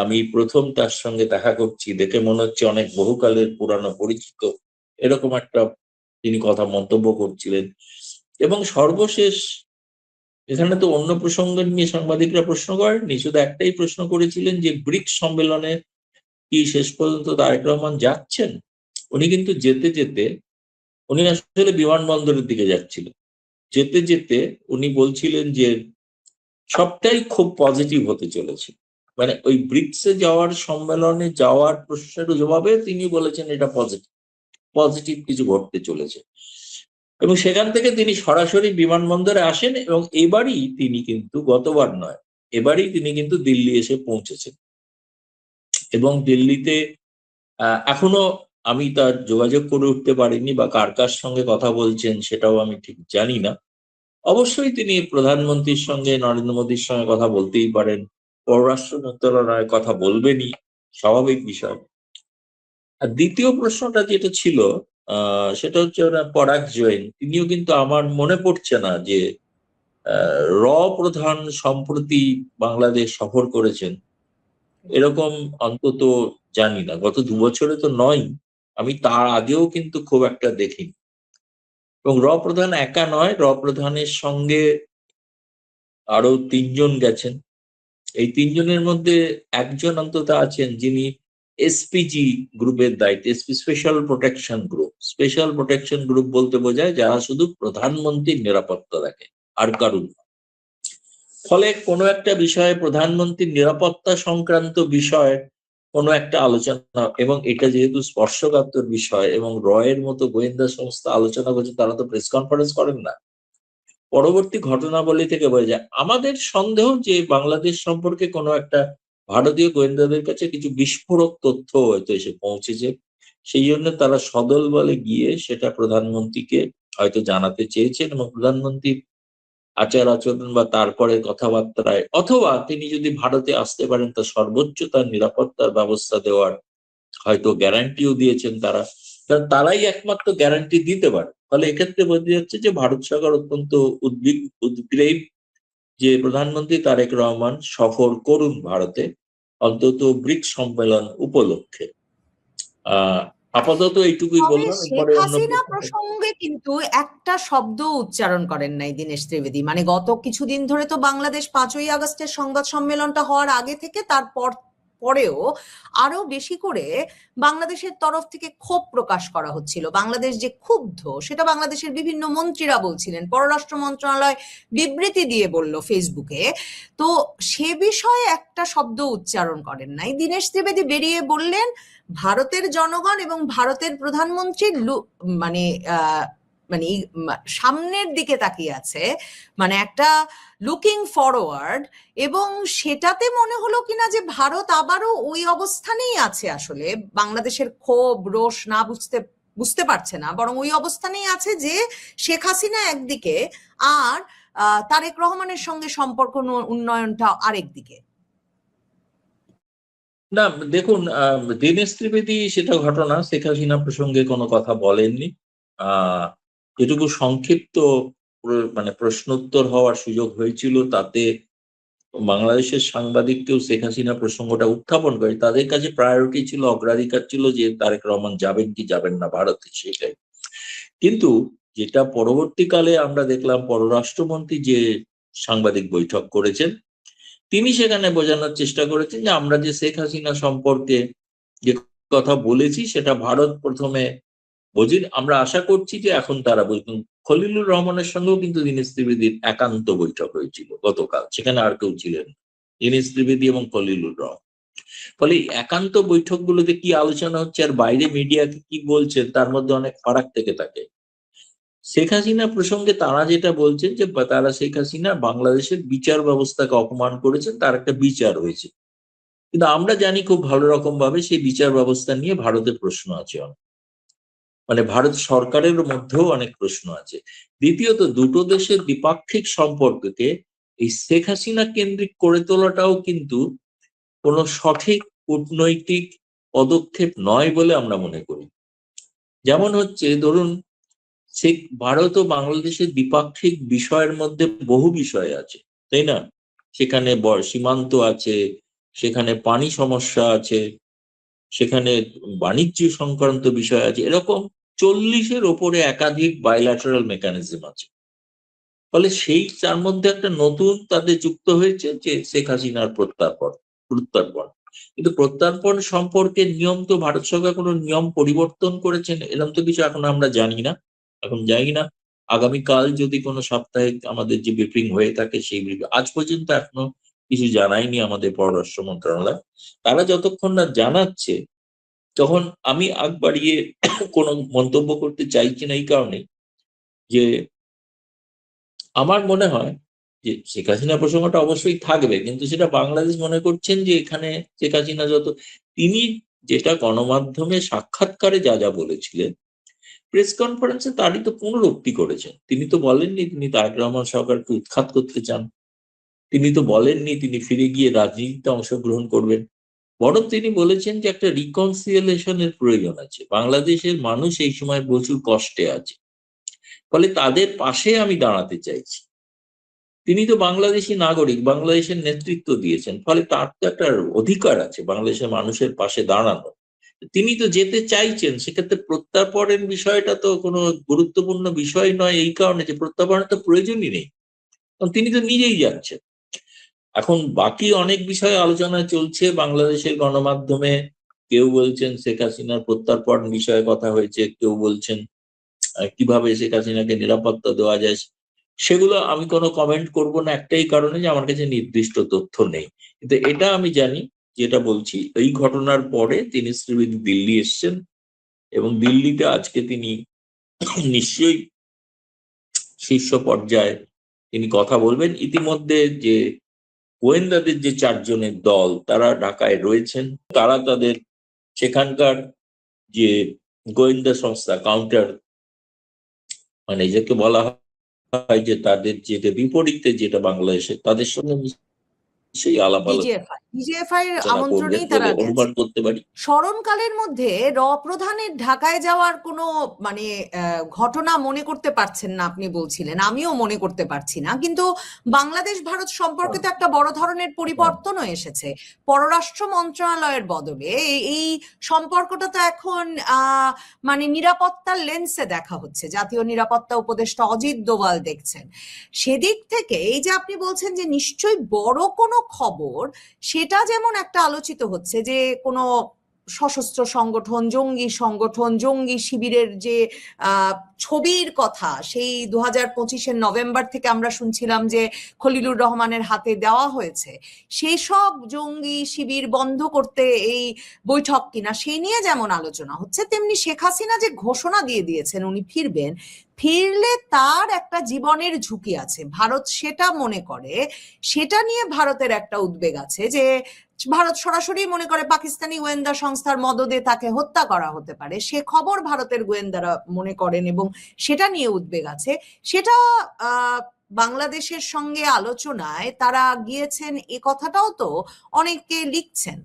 আমি প্রথম তার সঙ্গে দেখা করছি, দেখে মনে হচ্ছে অনেক বহুকালের পুরানো পরিচিত, এরকম একটা তিনি কথা মন্তব্য করছিলেন। এবং সর্বশেষ এখানে তো অন্য প্রসঙ্গ নিয়ে সাংবাদিকরা প্রশ্ন করেননি, শুধু একটাই প্রশ্ন করেছিলেন যে ব্রিক্স সম্মেলনে কি শেষ পর্যন্ত তারেক রহমান যাচ্ছেন। উনি কিন্তু যেতে যেতে, উনি আসলে বিমানবন্দরের দিকে যাচ্ছিলেন, যেতে যেতে উনি বলছিলেন যে সবটাই খুব পজিটিভ হতে চলেছে। মানে ওই ব্রিক্সে যাওয়ার, সম্মেলনে যাওয়ার প্রশ্নের জবাবে তিনি বলেছেন এটা পজিটিভ, পজিটিভ কিছু ঘটতে চলেছে। এবং সেখান থেকে তিনি সরাসরি বিমানবন্দরে আসেন এবং এবারই তিনি কিন্তু, গতবার নয়, এবারই তিনি কিন্তু দিল্লি এসে পৌঁছেছেন। এবং দিল্লিতে এখনো আমি তার যোগাযোগ করে উঠতে পারিনি, বা কার কার সঙ্গে কথা বলছেন সেটাও আমি ঠিক জানি না। অবশ্যই তিনি প্রধানমন্ত্রীর সঙ্গে, নরেন্দ্র মোদীর সঙ্গে কথা বলতেই পারেন, পররাষ্ট্র মন্ত্রণালয়ের কথা বলবেনই, স্বাভাবিক বিষয়। আর দ্বিতীয় প্রশ্নটা যেটা ছিল, সেটা হচ্ছে পরাগ জৈন, তিনিও কিন্তু, আমার মনে পড়ছে না যে র প্রধান সম্প্রতি বাংলাদেশ সফর করেছেন এরকম, অন্তত জানি না, গত 2 বছরে তো নয়, আমি তার আগেও কিন্তু খুব একটা দেখিনি। এবং র প্রধান একা নয়, র প্রধানের সঙ্গে আরো 3জন গেছেন। এই 3জনের মধ্যে একজন অন্তত আছেন যিনি এসপিজি গ্রুপের দায়িত্বে, special protection group. Special protection group বলতে বোঝায় যারা শুধু প্রধানমন্ত্রীর নিরাপত্তা দেখে, আর কারুর না। ফলে কোনো একটা বিষয়ে, প্রধানমন্ত্রীর নিরাপত্তা সংক্রান্ত বিষয়ে কোনো একটা আলোচনা, এবং এটা যেহেতু স্পর্শকাতর বিষয় এবং রয়ের মতো গোয়েন্দা সংস্থা আলোচনা করছে, তারা তো প্রেস কনফারেন্স করেন না। পরবর্তী ঘটনাবলী থেকে বোঝা যায়, আমাদের সন্দেহ যে বাংলাদেশ সম্পর্কে কোনো একটা ভারতীয় গোয়েন্দাদের কাছে কিছু বিস্ফোরক তথ্য হয়তো এসে পৌঁছেছে। সেই জন্য তারা সদল বলে গিয়ে সেটা প্রধানমন্ত্রীকে হয়তো জানাতে চেয়েছেন, এবং প্রধানমন্ত্রীর আচার আচরণ বা তারপরে কথাবার্তায়, অথবা তিনি যদি ভারতে আসতে পারেন তা সর্বোচ্চ তার নিরাপত্তার ব্যবস্থা দেওয়ার হয়তো গ্যারান্টিও দিয়েছেন তারা, কারণ তারাই একমাত্র গ্যারান্টি দিতে পারে। ফলে এক্ষেত্রে বোঝা যাচ্ছে যে ভারত সরকার অত্যন্ত উদ্গ্রীব যে প্রধানমন্ত্রী তারেক রহমান সফর করুন ভারতে, অন্তত ব্রিক্স সম্মেলন উপলক্ষে। আহ আপাতত এইটুকুই তবে বললাম, শেখ এরপরে অন্য হাসিনা প্রশ্ন। প্রসঙ্গে কিন্তু একটা শব্দ উচ্চারণ করেন নাই দীনেশ ত্রিবেদী। মানে গত কিছুদিন ধরে তো বাংলাদেশ 5ই আগস্টের সংবাদ সম্মেলনটা হওয়ার আগে থেকে তারপর পরেও আরো বেশি করে বাংলাদেশের তরফ থেকে ক্ষোভ প্রকাশ করা হচ্ছিল। বাংলাদেশ যে ক্ষুব্ধ সেটা বাংলাদেশের বিভিন্ন মন্ত্রীরা বলছিলেন, পররাষ্ট্র মন্ত্রণালয় বিবৃতি দিয়ে বলল ফেসবুকে। তো সে বিষয়ে একটা শব্দ উচ্চারণ করেন নাই। দীনেশ ত্রিবেদী বেরিয়ে বললেন ভারতের জনগণ এবং ভারতের প্রধানমন্ত্রী মানে মানে সামনের দিকে তাকিয়ে আছে, মানে একটা লুকিং ফরওয়ার্ড। এবং সেটাতে মনে হলো কিনা যে ভারত আবারও ওই অবস্থানেই আছে, আসলে বাংলাদেশের ক্ষোভ রোষ না বুঝতে পারছে না, বরং ওই অবস্থানেই আছে যে শেখ হাসিনা একদিকে আর তারেক রহমানের সঙ্গে সম্পর্ক উন্নয়নটা আরেক দিকে। না, দেখুন, দীনেশ ত্রিবেদী সেটা ঘটনা, শেখ হাসিনা প্রসঙ্গে কোনো কথা বলেননি। আহ যেটুকু সংক্ষিপ্ত মানে প্রশ্নোত্তর হওয়ার সুযোগ হয়েছিল, তাতে বাংলাদেশের সাংবাদিককেও শেখ হাসিনা প্রসঙ্গটা উত্থাপন করে, তাদের কাছে প্রায়োরিটি ছিল, অগ্রাধিকার ছিল যে তারেক রহমান যাবেন কি যাবেন না ভারতে, সেটাই। কিন্তু যেটা পরবর্তীকালে আমরা দেখলাম, পররাষ্ট্রমন্ত্রী যে সাংবাদিক বৈঠক করেছেন, তিনি সেখানে বোঝানোর চেষ্টা করেছেন যে আমরা যে শেখ হাসিনা সম্পর্কে যে কথা বলেছি সেটা ভারত প্রথমে বোঝেন। আমরা আশা করছি যে এখন তারা বুঝবেন। খলিলুর রহমানের সঙ্গেও কিন্তু দীনেশ ত্রিবেদীর একান্ত বৈঠক হয়েছিল গতকাল, সেখানে আর কেউ ছিলেন না, দীনেশ ত্রিবেদী এবং খলিলুর রহমান। ফলে এই একান্ত বৈঠকগুলোতে কি আলোচনা হচ্ছে আর বাইরে মিডিয়াকে কি বলছেন, তার মধ্যে অনেক ফারাক থেকে থাকে। শেখ হাসিনা প্রসঙ্গে তারা যেটা বলছেন যে তারা শেখ হাসিনা বাংলাদেশের বিচার ব্যবস্থাকে অপমান করেছেন, তার একটা বিচার হয়েছে। কিন্তু আমরা জানি খুব ভালো রকম ভাবে সেই বিচার ব্যবস্থা নিয়ে ভারতের প্রশ্ন আছে অনেক, মানে ভারত সরকারের মধ্যেও অনেক প্রশ্ন আছে। দ্বিতীয়ত, দুটো দেশের দ্বিপাক্ষিক সম্পর্ককে এই শেখ হাসিনা কেন্দ্রিক করে তোলাটাও কিন্তু কোনো সঠিক কূটনৈতিক পদক্ষেপ নয় বলে আমরা মনে করি। যেমন হচ্ছে ধরুন, ভারত ও বাংলাদেশের দ্বিপাক্ষিক বিষয়ের মধ্যে বহু বিষয় আছে, তাই না? সেখানে সীমান্ত আছে, সেখানে পানি সমস্যা আছে, সেখানে বাণিজ্য সংক্রান্ত বিষয় আছে, এরকম 40-এর ওপরে একাধিক বাইল্যাটারাল মেকানিজম আছে। ফলে তার মধ্যে একটা নতুন তাদের যুক্ত হয়েছে যে শেখ হাসিনার প্রত্যর্পণ। কিন্তু প্রত্যর্পণ সম্পর্কে নিয়ম তো ভারত সরকার কোনো নিয়ম পরিবর্তন করেছেন এরকম তো কিছু এখন আমরা জানি না। এখন জানি না, আগামীকাল যদি কোনো সাপ্তাহিক আমাদের যে ব্রিফিং হয়ে থাকে সেই আজ পর্যন্ত এখনো কিছু জানায়নি আমাদের পররাষ্ট্র মন্ত্রণালয়। তারা যতক্ষণ না জানাচ্ছে তখন আমি আগ বাড়িয়ে কোনো মন্তব্য করতে চাইছি না, এই কারণে যে আমার মনে হয় যে শেখ হাসিনা প্রসঙ্গটা অবশ্যই থাকবে, কিন্তু সেটা বাংলাদেশ মনে করছেন যে এখানে শেখ হাসিনা তিনি যেটা গণমাধ্যমে সাক্ষাৎকারে যা যা বলেছিলেন, প্রেস কনফারেন্সে তারই তো পুনরুক্তি করেছেন। তিনি তো বলেননি তিনি তারেক রহমান সরকারকে উৎখাত করতে চান, তিনি তো বলেননি তিনি ফিরে গিয়ে রাজনীতিতে অংশগ্রহণ করবেন, বরং তিনি বলেছেন যে একটা রিকনসিলিয়েশনের প্রয়োজন আছে। বাংলাদেশের মানুষ এই সময় প্রচুর কষ্টে আছে, ফলে তাদের পাশে আমি দাঁড়াতে চাইছি। তিনি তো বাংলাদেশি নাগরিক, বাংলাদেশের নেতৃত্ব দিয়েছেন, ফলে তার তো একটা অধিকার আছে বাংলাদেশের মানুষের পাশে দাঁড়ানো। তিনি তো যেতে চাইছেন, সেক্ষেত্রে প্রত্যার্পণের বিষয়টা তো কোনো গুরুত্বপূর্ণ বিষয় নয়, এই কারণে যে প্রত্যার্পণের তো প্রয়োজনই নেই, কারণ তিনি তো নিজেই যাচ্ছেন। এখন বাকি অনেক বিষয়ে আলোচনা চলছে বাংলাদেশের গণমাধ্যমে। কেউ বলছেন শেখ হাসিনার প্রত্যার্পণ বিষয়ে কথা হয়েছে, কেউ বলছেন কিভাবে শেখ হাসিনাকে নিরাপত্তা দেওয়া যায়। সেগুলো আমি কোনো কমেন্ট করব না, একটাই কারণে যে আমার কাছে নির্দিষ্ট তথ্য নেই। কিন্তু এটা আমি জানি, যেটা বলছি, এই ঘটনার পরে তিনি শ্রীবিদ দিল্লি এসছেন এবং দিল্লিতে আজকে তিনি নিশ্চয়ই শীর্ষ পর্যায়ে তিনি কথা বলবেন। ইতিমধ্যে যে গোয়েন্দাদের যে 4 জনের দল তারা ঢাকায় রয়েছেন, তারা তাদের সেখানকার যে গোয়েন্দা সংস্থা কাউন্টার, মানে যাকে বলা হয় যে তাদের যেটা বিপরীতে যেটা বাংলাদেশে, তাদের সঙ্গে সেই আলাপ ডিজিএফআই এর আলোচনা করবেন আমন্ত্রণেই বলে তারা অনুমান গেছে। করতে পারি। স্মরণকালের মধ্যে প্রধানের ঢাকায় যাওয়ার কোনো মানে ঘটনা মনে করতে পারছেন না আপনি বলছিলেন, আমিও মনে করতে পারছি না, কিন্তু বাংলাদেশ ভারত সম্পর্কে তো একটা বড় ধরনের পরিবর্তনও এসেছে পররাষ্ট্র মন্ত্রণালয়ের বদলে। এই সম্পর্কটা তো এখন মানে নিরাপত্তার লেন্সে দেখা হচ্ছে, জাতীয় নিরাপত্তা উপদেষ্টা অজিত দোভাল দেখছেন। সেদিক থেকে এই যে আপনি বলছেন যে নিশ্চয়ই বড় কোনো খবর, সেটা যেমন একটা আলোচিত হচ্ছে যে কোনো সশস্ত্র সংগঠন, জঙ্গি শিবিরের যে ছবির কথা সেই 2025-এর নভেম্বর থেকে আমরা শুনছিলাম যে খলিলুর রহমানের হাতে দেওয়া হয়েছে, সেই সব জঙ্গি শিবির বন্ধ করতে এই বৈঠক কিনা, সেই নিয়ে যেমন আলোচনা হচ্ছে, তেমনি শেখ হাসিনা যে ঘোষণা দিয়ে দিয়েছেন উনি ফিরবেন, ফিরলে তার একটা জীবনের ঝুঁকি আছে, ভারত সেটা মনে করে, সেটা নিয়ে ভারতের একটা উদ্বেগ আছে যে ভারত সরাসরি মনে করে পাকিস্তানি গোয়েন্দা সংস্থার মদদে তাকে হত্যা করা হতে পারে, সে খবর ভারতের গোয়েন্দারা মনে করেন এবং সেটা নিয়ে উদ্বেগ আছে। সেটা বাংলাদেশের সঙ্গে আলোচনায় তারা গিয়েছেন, এ কথাটাও তো অনেকে লিখছেন।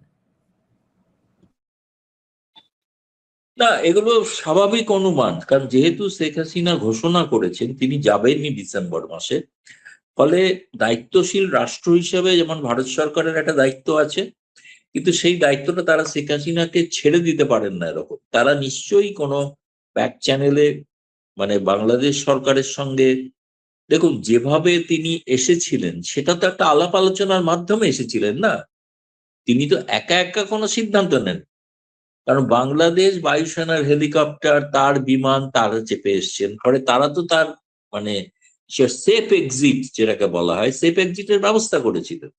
না, এগুলো স্বাভাবিক অনুমান, কারণ যেহেতু শেখ হাসিনা ঘোষণা করেছেন তিনি যাবেননি ডিসেম্বর মাসে, ফলে দায়িত্বশীল রাষ্ট্র হিসেবে যেমন ভারত সরকারের একটা দায়িত্ব আছে, কিন্তু সেই দায়িত্বটা তারা শেখ হাসিনাকে ছেড়ে দিতে পারেন না। এরকম তারা নিশ্চয়ই কোনো ব্যাক চ্যানেলে, মানে বাংলাদেশ সরকারের সঙ্গে, দেখুন যেভাবে তিনি এসেছিলেন সেটা তো একটা আলাপ আলোচনার মাধ্যমে এসেছিলেন না, তিনি তো একা একা কোনো সিদ্ধান্ত নেন। কারণ বাংলাদেশ বায়ুসেনার হেলিকপ্টার, তার বিমান, তারা চেপে এসছেন, ফলে তারা তো তার মানে সেফ এক্সিট যেটাকে বলা হয়, সেফ এক্সিটের ব্যবস্থা করেছিলেন,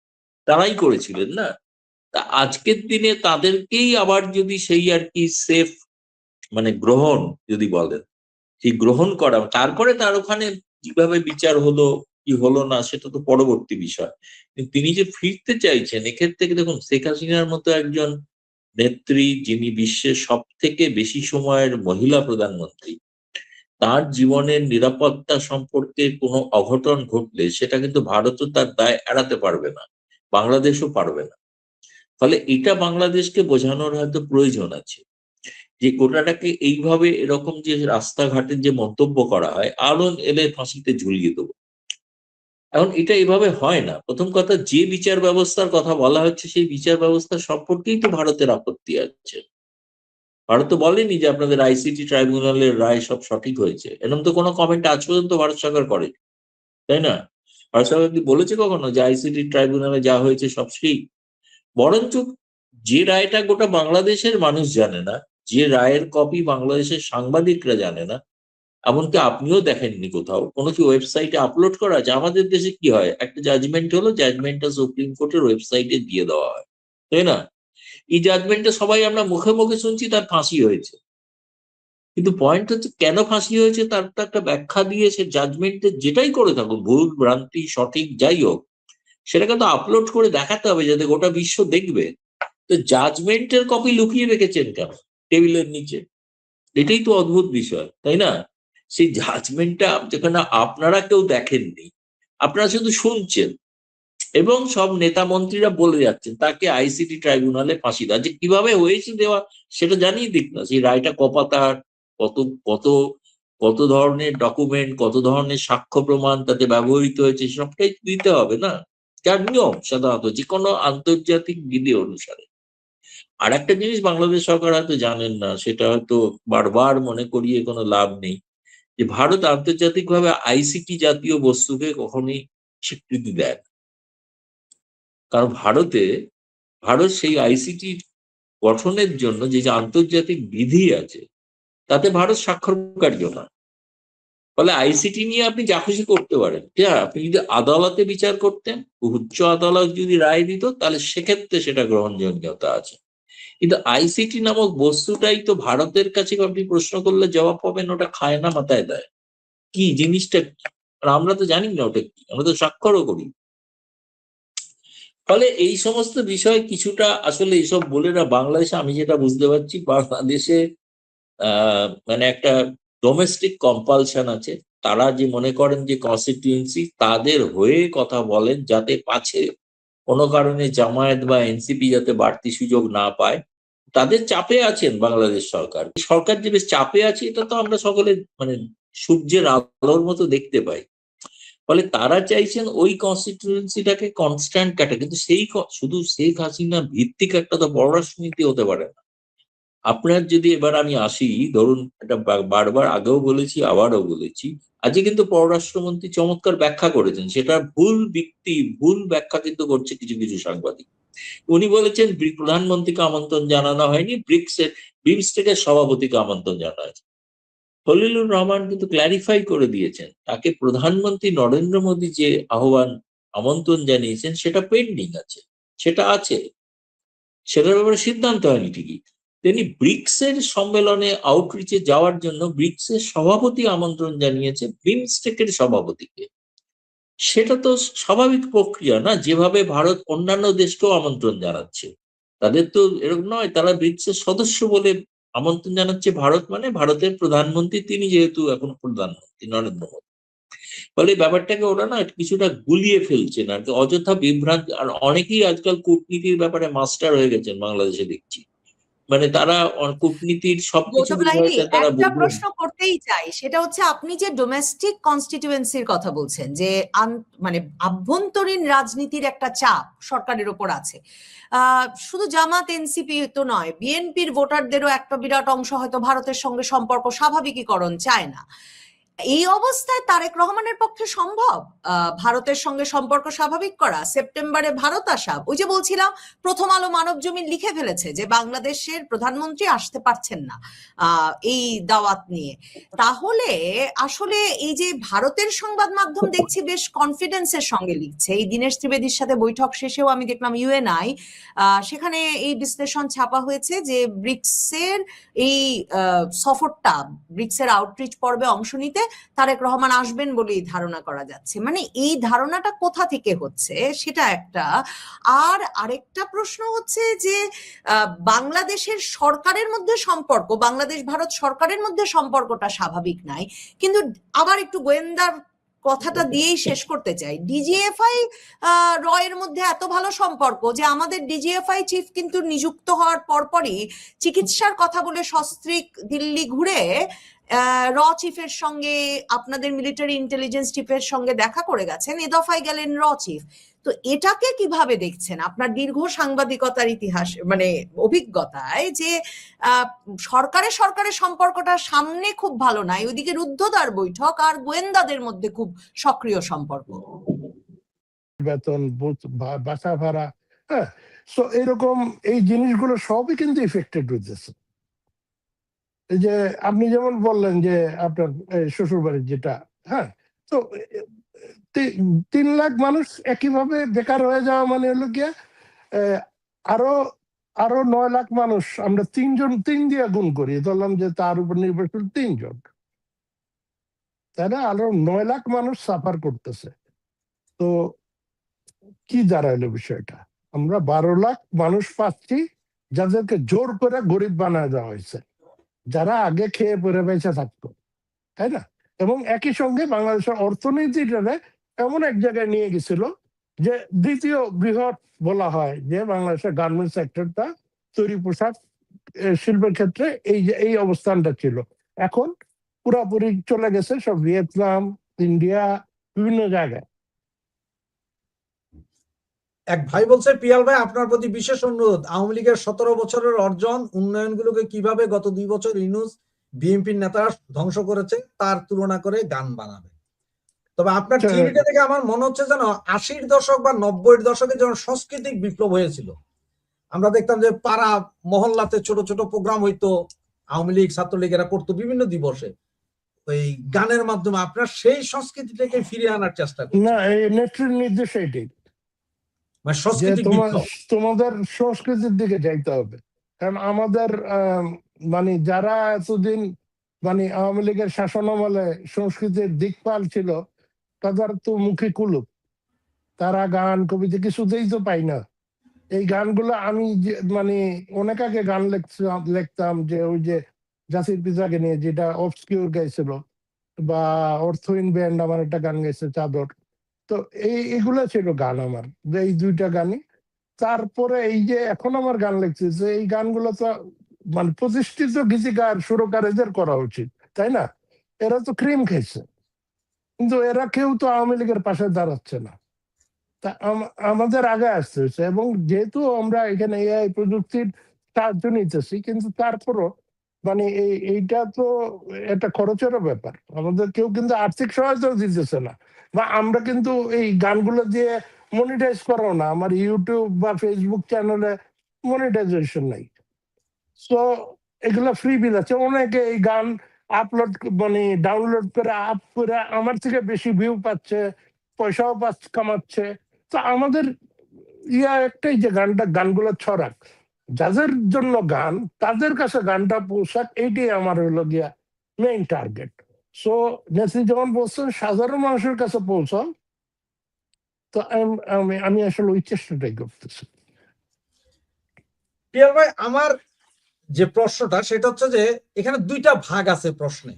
তারাই করেছিলেন না। তা আজকের দিনে তাদেরকেই আবার যদি সেই আর কি সেফ মানে গ্রহণ যদি বলেন, সেই গ্রহণ করা, তারপরে তার ওখানে কিভাবে বিচার হলো কি হলো না সেটা তো পরবর্তী বিষয়। কিন্তু তিনি যে ফিরতে চাইছেন, এক্ষেত্রে দেখুন শেখ হাসিনার মতো একজন নেত্রী, যিনি বিশ্বের সব থেকে বেশি সময়ের মহিলা প্রধানমন্ত্রী, তার জীবনের নিরাপত্তা সম্পর্কে কোনো অঘটন ঘটলে সেটা কিন্তু ভারতও তার দায় এড়াতে পারবে না, বাংলাদেশও পারবে না। ফলে এটা বাংলাদেশকে বোঝানোর হয়তো প্রয়োজন আছে যে গোটাটাকে এইভাবে এরকম যে রাস্তাঘাটের যে মন্তব্য করা হয়, আরো এলে ফাঁসিতে ঝুলিয়ে দেবো, এখন এটা এভাবে হয় না। প্রথম কথা, যে বিচার ব্যবস্থার কথা বলা হচ্ছে সেই বিচার ব্যবস্থা সম্পর্কেই তো ভারতের আপত্তি আছে। ভারত তো বলেনি যে আপনাদের আইসিটি ট্রাইব্যুনালের রায় সব সঠিক হয়েছে, এরকম তো কোনো কমেন্ট আজ পর্যন্ত ভারত সরকার করে, তাই না? ভারত সরকার কি বলেছে কখনো যে আইসিটি ট্রাইব্যুনালে যা হয়েছে সব ঠিক? বরঞ্চ যে রায়টা গোটা বাংলাদেশের মানুষ জানে না, যে রায়ের কপি বাংলাদেশের সাংবাদিকরা জানে না, এমনকি আপনিও দেখেননি কোথাও, কোনো কি ওয়েবসাইটে আপলোড করা আছে? আমাদের দেশে কি হয়, একটা জাজমেন্ট হলো, জাজমেন্টটা সুপ্রিম কোর্টের ওয়েবসাইটে দিয়ে দেওয়া হয়, তাই না? এই জাজমেন্টে সবাই আমরা মুখে মুখে শুনছি তার ফাঁসি হয়েছে, কিন্তু পয়েন্ট হচ্ছে কেন ফাঁসি হয়েছে তার তো একটা ব্যাখ্যা দিয়ে সে জাজমেন্টে যেটাই করে থাকুক, ভুল ভ্রান্তি সঠিক যাই হোক, সেটাকে তো আপলোড করে দেখাতে হবে যাতে গোটা বিশ্ব দেখবে। তো জাজমেন্টের কপি লুকিয়ে রেখেছেন কেন টেবিলের নিচে? এটাই তো অদ্ভুত বিষয়, তাই না? সেই জাজমেন্টটা যেখানে আপনারা কেউ দেখেননি, আপনারা শুধু শুনছেন, এবং সব নেতা মন্ত্রীরা বলে যাচ্ছেন তাকে আইসিটি ট্রাইব্যুনালে ফাঁসি দেওয়া, যে কিভাবে হয়েছে দেওয়া সেটা জানিয়ে দিক না। সেই রায়টা কপাতার, কত কত কত ধরনের ডকুমেন্ট, কত ধরনের সাক্ষ্য প্রমাণ তাতে ব্যবহৃত হয়েছে, সবটাই দিতে হবে না? যার নিয়ম সাধারণত যে কোনো আন্তর্জাতিক বিধি অনুসারে। আর একটা জিনিস বাংলাদেশ সরকার হয়তো জানেন না, সেটা হয়তো বারবার মনে করিয়ে কোনো লাভ নেই, যে ভারত আন্তর্জাতিকভাবে আইসিটি জাতীয় বস্তুকে কখনোই স্বীকৃতি দেয় না। কারণ ভারত সেই আইসিটি গঠনের জন্য যে যে আন্তর্জাতিক বিধি আছে তাতে ভারত স্বাক্ষরকারীও না। ফলে আইসিটি নিয়ে আপনি যা খুশি করতে পারেন, ঠিক আছে? আপনি যদি আদালতে বিচার করতেন, উচ্চ আদালত যদি রায় দিত, তাহলে সেক্ষেত্রে সেটা গ্রহণযোগ্যতা আছে। কিন্তু আইসিটি নামক বস্তুটাই তো ভারতের কাছে আপনি প্রশ্ন করলে জবাব পাবেন ওটা খায় না, মাথায় দেয়। কি জিনিসটা কি? আর আমরা তো জানি না ওটা কি, আমরা তো স্বাক্ষরও করি। ফলে এই সমস্ত বিষয় কিছুটা আসলে এইসব বলে না, বাংলাদেশে আমি যেটা বুঝতে পারছি, বাংলাদেশে মানে একটা ডোমেস্টিক কম্পালশন আছে। তারা যে মনে করেন যে কনস্টিটিউয়েন্সি তাদের হয়ে কথা বলেন, যাতে পাছে কোনো কারণে জামায়াত বা এনসিপি যাতে বাড়তি সুযোগ না পায়। তাদের চাপে আছেন বাংলাদেশ সরকার। সরকার যে বেশ চাপে আছে এটা তো আমরা সকলে মানে সূর্যের আলোর মতো দেখতে পাই। ফলে তারা চাইছেন ওই কনস্টিটিউয়েন্সিটাকে কনস্ট্যান্ট কাটে, কিন্তু শুধু শেখ হাসিনা ভিত্তিক একটা তো পররাষ্ট্রনীতি হতে পারে না। আপনার যদি এবার আমি আসি, ধরুন এটা বারবার আগেও বলেছি আবারও বলেছি, আজকে কিন্তু পররাষ্ট্রমন্ত্রী চমৎকার ব্যাখ্যা করেছেন, সেটা ভুল ব্যাখ্যা কিন্তু করছে কিছু কিছু সাংবাদিক। উনি বলেছেন প্রধানমন্ত্রীকে আমন্ত্রণ জানানো হয়নি, বিমস্টেকের সভাপতিকে আমন্ত্রণ জানানো হয়েছে। খলিলুর রহমান কিন্তু ক্ল্যারিফাই করে দিয়েছেন, তাকে প্রধানমন্ত্রী নরেন্দ্র মোদী যে আমন্ত্রণ জানিয়েছেন সেটা পেন্ডিং আছে, সেটা আছে, সেটার ব্যাপারে সিদ্ধান্ত হয়নি ঠিকই। তিনি ব্রিক্সের সম্মেলনে আউটরিচে যাওয়ার জন্য ব্রিক্সের সভাপতি আমন্ত্রণ জানিয়েছে বিমস্টেকের সভাপতিকে। সেটা তো স্বাভাবিক প্রক্রিয়া না, যেভাবে ভারত অন্যান্য দেশকেও আমন্ত্রণ জানাচ্ছে। তাদের তো এরকম নয় তারা ব্রিক্সের সদস্য বলে আমন্ত্রণ জানাচ্ছে ভারত, মানে ভারতের প্রধানমন্ত্রী তিনি যেহেতু এখন প্রধানমন্ত্রী নরেন্দ্র মোদী। ফলে এই ব্যাপারটাকে ওরা না কিছুটা গুলিয়ে ফেলছেন আর কি, অযথা বিভ্রান্তি। আর অনেকেই আজকাল কূটনীতির ব্যাপারে মাস্টার হয়ে গেছেন বাংলাদেশে দেখছি, মানে তারা কূটনীতির সবকিছু গৌতম লাহিড়ী, বিষয়টা তারা একটা প্রশ্ন করতেই চাই, সেটা হচ্ছে আপনি যে ডোমেস্টিক কনস্টিটিউয়েন্সির কথা বলছেন, যে মানে আভ্যন্তরীণ রাজনীতির একটা চাপ সরকারের উপর আছে, শুধু জামাত এনসিপি তো নয়, বিএনপির ভোটারদেরও একটা বিরাট অংশ হয়তো ভারতের সঙ্গে সম্পর্ক স্বাভাবিকীকরণ চায় না। এই অবস্থায় তারেক রহমানের পক্ষে সম্ভব ভারতের সঙ্গে সম্পর্ক স্বাভাবিক করা, সেপ্টেম্বরে ভারত আসা? ওই যে বলছিলাম, প্রথম আলো মানব জমিন লিখে ফেলেছে যে বাংলাদেশের প্রধানমন্ত্রী আসতে পারছেন না এই দাওয়াত নিয়ে। তাহলে আসলে এই যে ভারতের সংবাদ মাধ্যম দেখছি বেশ কনফিডেন্সের সঙ্গে লিখছে, এই দীনেশ ত্রিবেদীর সাথে বৈঠক শেষেও আমি দেখলাম ইউএনআই সেখানে এই বিশ্লেষণ ছাপা হয়েছে যে ব্রিক্সের এই সফরটা, ব্রিক্সের আউটরিচ পর্বে অংশ নিতে তারেক রহমান আসবেন বলেই ধারণা করা যাচ্ছে। মানে এই ধারণাটা কোথা থেকে হচ্ছে সেটা একটা। আর আরেকটা প্রশ্ন হচ্ছে যে বাংলাদেশের সরকারের মধ্যে সম্পর্ক, বাংলাদেশ ভারত সরকারের মধ্যে সম্পর্কটা স্বাভাবিক নাই, কিন্তু আবার একটু গোয়েন্দার কথাটা দিয়েই শেষ করতে চাই, ডিজিএফআই রয়ের মধ্যে এত ভালো সম্পর্ক যে আমাদের ডিজিএফআই চিফ কিন্তু নিযুক্ত হওয়ার পরপরই চিকিৎসার কথা বলে সস্ত্রীক দিল্লি ঘুরে র চিফের সঙ্গে, আপনাদের মিলিটারি ইন্টেলিজেন্স চিফের সঙ্গে দেখা করে গেছেন, এ দফায় গেলেন র চিফ। তো এটাকে কিভাবে দেখছেন আপনার দীর্ঘ সাংবাদিকতার ইতিহাস, মানে অভিজ্ঞতায়, যে সরকারের সরকারের সম্পর্কটা সামনে খুব ভালো নাই, ওইদিকে রুদ্ধদ্বার বৈঠক আর গোয়েন্দাদের মধ্যে খুব সক্রিয় সম্পর্ক? বেতন, বাসা ভাড়া, হ্যাঁ, সো এরকম এই জিনিসগুলো সবই কিন্তু ইফেক্টেড হইতেছে। এই যে আপনি যেমন বললেন যে আপনার শ্বশুর বাড়ির যেটা, হ্যাঁ, তো 3 লাখ মানুষ একইভাবে বেকার হয়ে যাওয়া মানে হলো গিয়ে আরো আরো 9 লাখ মানুষ, আমরা 3 দিয়ে গুণ করি, ধরলাম যে তার উপর নির্ভরশীল 3 জন, তাই না? আরো 9 লাখ মানুষ সাফার করতেছে। তো কি দাঁড়াইলো বিষয়টা? আমরা 12 লাখ মানুষ পাচ্ছি যাদেরকে জোর করে গরিব বানায় দেওয়া হয়েছে, যারা আগে খেয়ে পরে বেঁচে থাকতো, তাই না? এবং একই সঙ্গে বাংলাদেশের অর্থনীতিটা এমন এক জায়গায় নিয়ে গেছিল যে দ্বিতীয় বৃহৎ বলা হয় যে বাংলাদেশের গার্মেন্টস সেক্টরটা, তৈরি পোশাক শিল্পের ক্ষেত্রে এই অবস্থানটা ছিল। এখন পুরাপুরি চলে গেছে সব ভিয়েতনাম, ইন্ডিয়া, বিভিন্ন জায়গায়। এক ভাই বলছে, পিয়াল ভাই আপনার প্রতি বিশেষ অনুরোধ, আওয়ামী লীগের 17 বছরের অর্জন উন্নয়নগুলোকে কিভাবে গত 2 বছর ইউনূস বিএনপির নেতারা ধ্বংস করেছে তার তুলনা করে গান বানাবে। তবে আপনার থিওরিটা দেখে আমার মনে হচ্ছে যেন 80-র দশক বা 90-এর দশকে যখন সাংস্কৃতিক বিপ্লব হয়েছিল, আমরা দেখতাম যে পাড়া মহল্লাতে ছোট ছোট প্রোগ্রাম হইতো, আওয়ামী লীগ ছাত্রলীগ এরা করতো বিভিন্ন দিবসে, ওই গানের মাধ্যমে আপনার সেই সংস্কৃতিটাকে ফিরিয়ে আনার চেষ্টা করছেন। না, এই নেত্রীর নির্দেশ এইটাই, মানে যে সাংস্কৃতিক বিপ্লব। তোমাদের সংস্কৃতির দিকে যাইতে হবে। কারণ আমাদের মানে যারা এতদিন মানে আওয়ামী লীগের শাসন আমলে সংস্কৃতির দিকপাল ছিল, তাদের তো মুখে কুলুপ, তারা গান কবিতা কিছুতেই তো পাই না। এই গানগুলো আমি মানে অনেক আগে গান লিখতাম যে ওই যে জাতির পিতাকে নিয়ে, যেটা অবস্কিউর গাইছিল, বা অর্থহীন ব্যান্ড আমার একটা গান গাইছে চাদর। তো এইগুলো ছিল গান আমার, এই 2টা গানই। তারপরে এই যে এখন আমার গান লিখছে, যে এই গানগুলো তো মানে প্রতিষ্ঠিত গীতিকার সুরকার এদের করা উচিত, তাই না? এরা তো ক্রিম খেয়েছে, কিন্তু এরা কেউ তো আওয়ামী লীগের পাশে দাঁড়াচ্ছে না। তা আমাদের আগে আসতে হচ্ছে, এবং যেহেতু আমরা এখানে এআই প্রযুক্তির সাহায্য নিতেছি, কিন্তু তারপরও মানে এইটা তো একটা খরচেরও ব্যাপার। আমাদের কেউ কিন্তু আর্থিক সহায়তা দিতেছে না, বা আমরা কিন্তু এই গানগুলো দিয়ে মনিটাইজ করাও না। আমার ইউটিউব বা ফেসবুক চ্যানেলে মনিটাইজেশন নাই। সো এগুলো ফ্রি বিল আছে, অনেকে এই গান আপলোড মানে ডাউনলোড করে আপ করে আমার থেকে বেশি ভিউ পাচ্ছে, পয়সাও কামাচ্ছে। তো আমাদের একটাই, যে গানগুলো ছড়াক, যাদের জন্য গান তাদের কাছে গানটা পৌঁছাক, এইটাই আমার হলো গিয়া মেইন টার্গেট। সো নেত্রী যেমন বলছেন সাধারণ মানুষের কাছে পৌঁছান, তো আমি আসলে ওই চেষ্টাটাই করতেছি। পিয়াল ভাই, আমার যে প্রশ্নটা সেটা হচ্ছে যে এখানে 2টা ভাগ আছে প্রশ্নে।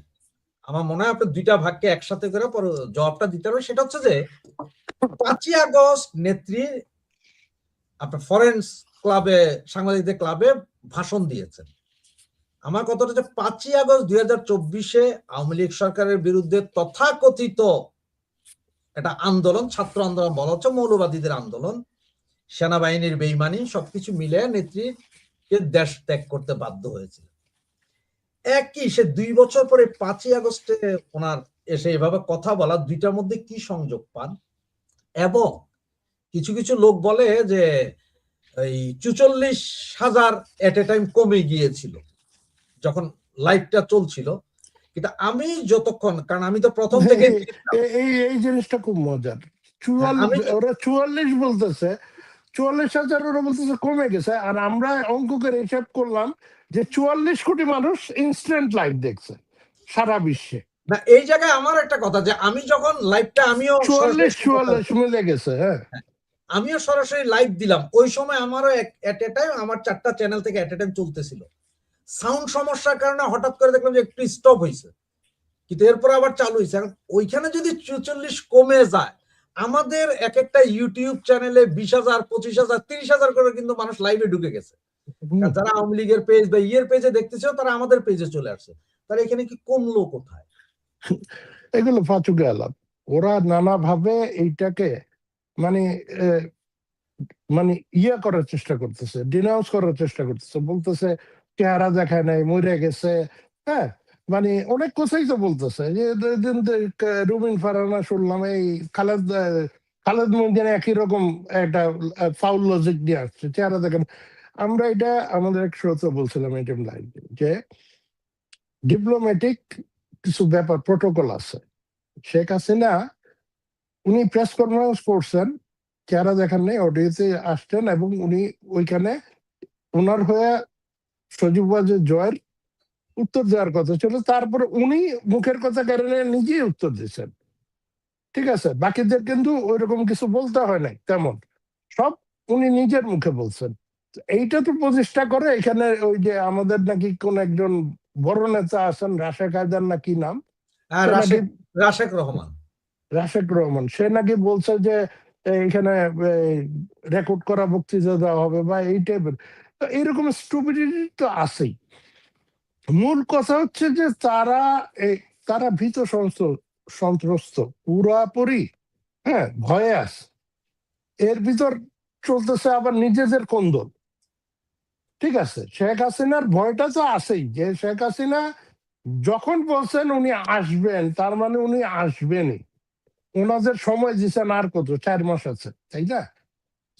আমার মনে হয় আপনি 2টা ভাগকে একসাথে করে পরে জবাবটা দিতে হবে। সেটা হচ্ছে যে 5ই আগস্ট নেত্রী আপনার ফরেন্স ক্লাবে, সাংবাদিকদের ক্লাবে ভাষণ দিয়েছেন। আমার কথাটা যে 5ই আগস্ট 2024-এ আওয়ামী লীগ সরকারের বিরুদ্ধে তথাকথিত একটা আন্দোলন, ছাত্র আন্দোলন বলা হচ্ছে, মৌলবাদীদের আন্দোলন, সেনাবাহিনীর বেইমানি, সবকিছু মিলে নেত্রীকে দেশ ত্যাগ করতে বাধ্য হয়েছিল। একই সে 2 বছর পরে 5ই আগস্টে ওনার এসে এভাবে কথা বলা, 2টার মধ্যে কি সংযোগ পান? এবং কিছু কিছু লোক বলে যে এই 44,000 এট এ টাইম কমে গিয়েছিল যখন লাইভটা চলছিল। কিন্তু আমি যতক্ষণ, কারণ আমি তো প্রথম থেকে এই জিনিসটা খুব মজার, 44 বলতেছে, 44,000 ওরা বলতেছে কমে গেছে, আর আমরা অঙ্ক করে হিসাব করলাম যে 44 কোটি মানুষ ইনস্ট্যান্ট লাইভ দেখছে সারা বিশ্বে। না, এই জায়গায় আমার একটা কথা, যে আমি যখন লাইভটা আমিও 44 মিলে গেছে, হ্যাঁ, আমিও সরাসরি লাইভ দিলাম, ওই সময় আমারও এট এ টাইম আমার 4টা চ্যানেল থেকে এট এ টাইম চলতেছিল। সাউন্ড সমস্যার কারণে হঠাৎ করে দেখলাম যে একটু স্টপ হয়েছে, কিন্তু এরপর আবার চালু হয়েছে। ওইখানে যদি 44 কমে যায়, আমাদের এক একটা ইউটিউব চ্যানেলে 20,000, 25,000, 30,000 করে কিন্তু মানুষ লাইভে ঢুকে গেছে। যারা আওয়ামী লীগের পেজ বা ইয়ের পেজে দেখতেছিল তারা আমাদের পেজে চলে আসছে। তাহলে এখানে কি কমলো কোথায়? এগুলো ফাঁচুকে আলাপ। ওরা নানাভাবে এইটাকে মানে মানে ইয়ে করার চেষ্টা করতেছে, ডিনাউন্স করার চেষ্টা করতেছে, বলতেছে চেহারা দেখায় নাই, মরে গেছে। হ্যাঁ, মানে অনেক কথাই তো বলতেছে যে রুমিন ফারহানা শুনলাম এই খালেদ মহিউদ্দিন একই রকম একটা ফাউল লজিক দিয়ে আসছে, চেহারা দেখেন। আমরা এটা আমাদের এক শ্রোতা বলছিলাম এটিএম লাইভ যে ডিপ্লোম্যাটিক কিছু ব্যাপার প্রোটোকল আছে। শেখ হাসিনা উনি প্রেস কনফারেন্স করছেন, চেহারা দেখান নেই, অডিওতে আসছেন এবং উনি ওইখানে ওনার হয়ে সজীব ওয়াজেদ জয়ের উত্তর দেওয়ার কথা ছিল, তারপরে উনি মুখের কথা কারণে নিজেই উত্তর দিচ্ছেন। ঠিক আছে, বাকিদের কিন্তু ওইরকম কিছু বলতে হয় নাই তেমন, সব উনি নিজের মুখে বলছেন। এইটা তো প্রচেষ্টা করে এখানে ওই যে আমাদের নাকি কোন একজন বড় নেতা আছেন, রাশেক হায়দার না কি নাম, সে নাকি রাশেক রহমান, রাশেক রহমান, সে নাকি বলছে যে এইখানে রেকর্ড করা বক্তৃতা দেওয়া হবে বা এই টাইপের। তো এইরকম স্টুপিডিটি তো আছেই। মূল কথা হচ্ছে যে তারা ভীত সন্ত্রস্ত পুরাপুরি, হ্যাঁ, ভয়ে আছে। এর ভিতর চলতেছে আবার নিজেদের কোন্দল। ঠিক আছে, শেখ হাসিনার ভয়টা তো আছেই, যে শেখ হাসিনা যখন বলছেন উনি আসবেন, তার মানে উনি আসবেনই। ওনাদের সময় দিচ্ছেন আর কত, 4 মাস আছে, তাই না?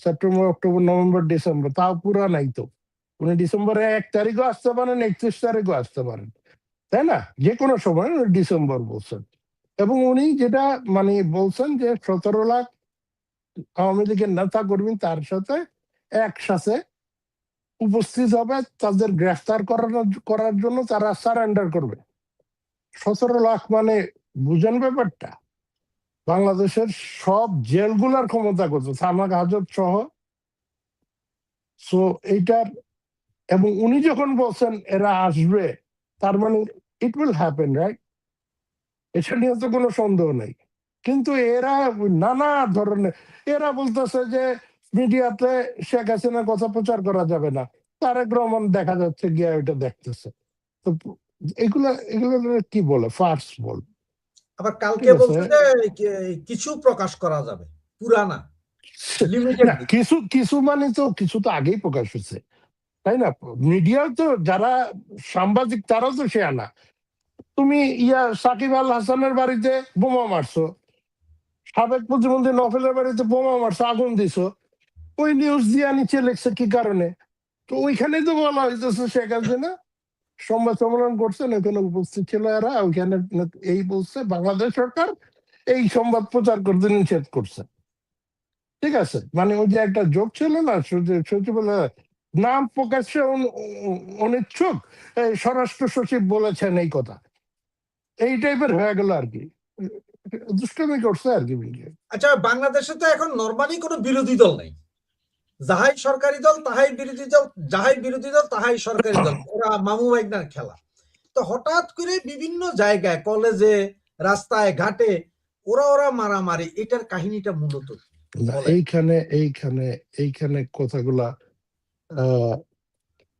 সেপ্টেম্বর, অক্টোবর, নভেম্বর, ডিসেম্বর, তাও পুরা নাই তো। উনি ডিসেম্বরে 1 তারিখও আসতে পারেন, 31 তারিখও আসতে পারেন, তাই না? যে কোনো সময় উনি ডিসেম্বর বলছেন। এবং উনি যেটা মানে বলছেন যে 17 লাখ আওয়ামী লীগের নেতা কর্মী তার সাথে একসাথে উপস্থিত হবে, তাদের গ্রেফতার করার জন্য তারা সারেন্ডার করবে। 17 লাখ মানে বুঝেন ব্যাপারটা? বাংলাদেশের সব জেলগুলার ক্ষমতা কত, থানা হাজত সহ। সো এইটার, এবং উনি যখন বলছেন এরা আসবে, তার মানে ইট উইল হ্যাপেন, রাইট? এটা নিয়ে তো কোনো সন্দেহ নেই। কিন্তু এরা নানা ধরনের, এরা বলতেছে যে মিডিয়াতে শেখ হাসিনার কথা প্রচার করা যাবে না, তারেক রহমান দেখা যাচ্ছে গিয়ে ওইটা দেখতেছে। তো এগুলা এগুলো কি বলে, ফার্স বল। আবার কালকে ঠিক আছে, বলছে যে কিছু প্রকাশ করা যাবে, পুরা না, লিমিটেড। না কিছু কিছু মানে তো কিছু তো আগেই প্রকাশ হচ্ছে, তাই না? মিডিয়া তো যারা সাংবাদিক তারাও তো সে আনা। তুমি সাকিব আল হাসানের বাড়িতে বোমা মারছো, সাবেক প্রতিমন্ত্রী নফেলের বাড়িতে বোমা মারছো, আগুন দিছো, ওই নিউজ দিয়ে নিচে লেখছে কি কারণে? তো ওইখানে তো বলা হইতেছে শেখ হাসিনা সংবাদ সম্মেলন করছেন, ওইখানে উপস্থিত ছিল এরা, ওইখানে এই বলছে বাংলাদেশ সরকার এই সংবাদ প্রচার করতে নিষেধ করছে। ঠিক আছে, মানে ওই যে একটা জোক ছিল না, সচিবালয় নাম প্রকাশ্যে অনিচ্ছুক স্বরাষ্ট্র সচিব বলেছেন এই কথা, এই টাইপের হয়ে গেল আর কি, দুষ্টমি করছে আর কি মিডিয়া। আচ্ছা, বাংলাদেশে তো এখন নরমালি কোনো বিরোধী দল নেই, যাহাই সরকারি দল তাহাই বিরোধী দল, যাহাই বিরোধী দল তাহাই সরকারি দল, ওরা মামু মাইগনার খেলা। তো হঠাৎ করে বিভিন্ন জায়গায়, কলেজে, রাস্তায় ঘাটে ওরা মারামারি, এটার কাহিনীটা মূলত এইখানে এইখানে এইখানে কথাগুলা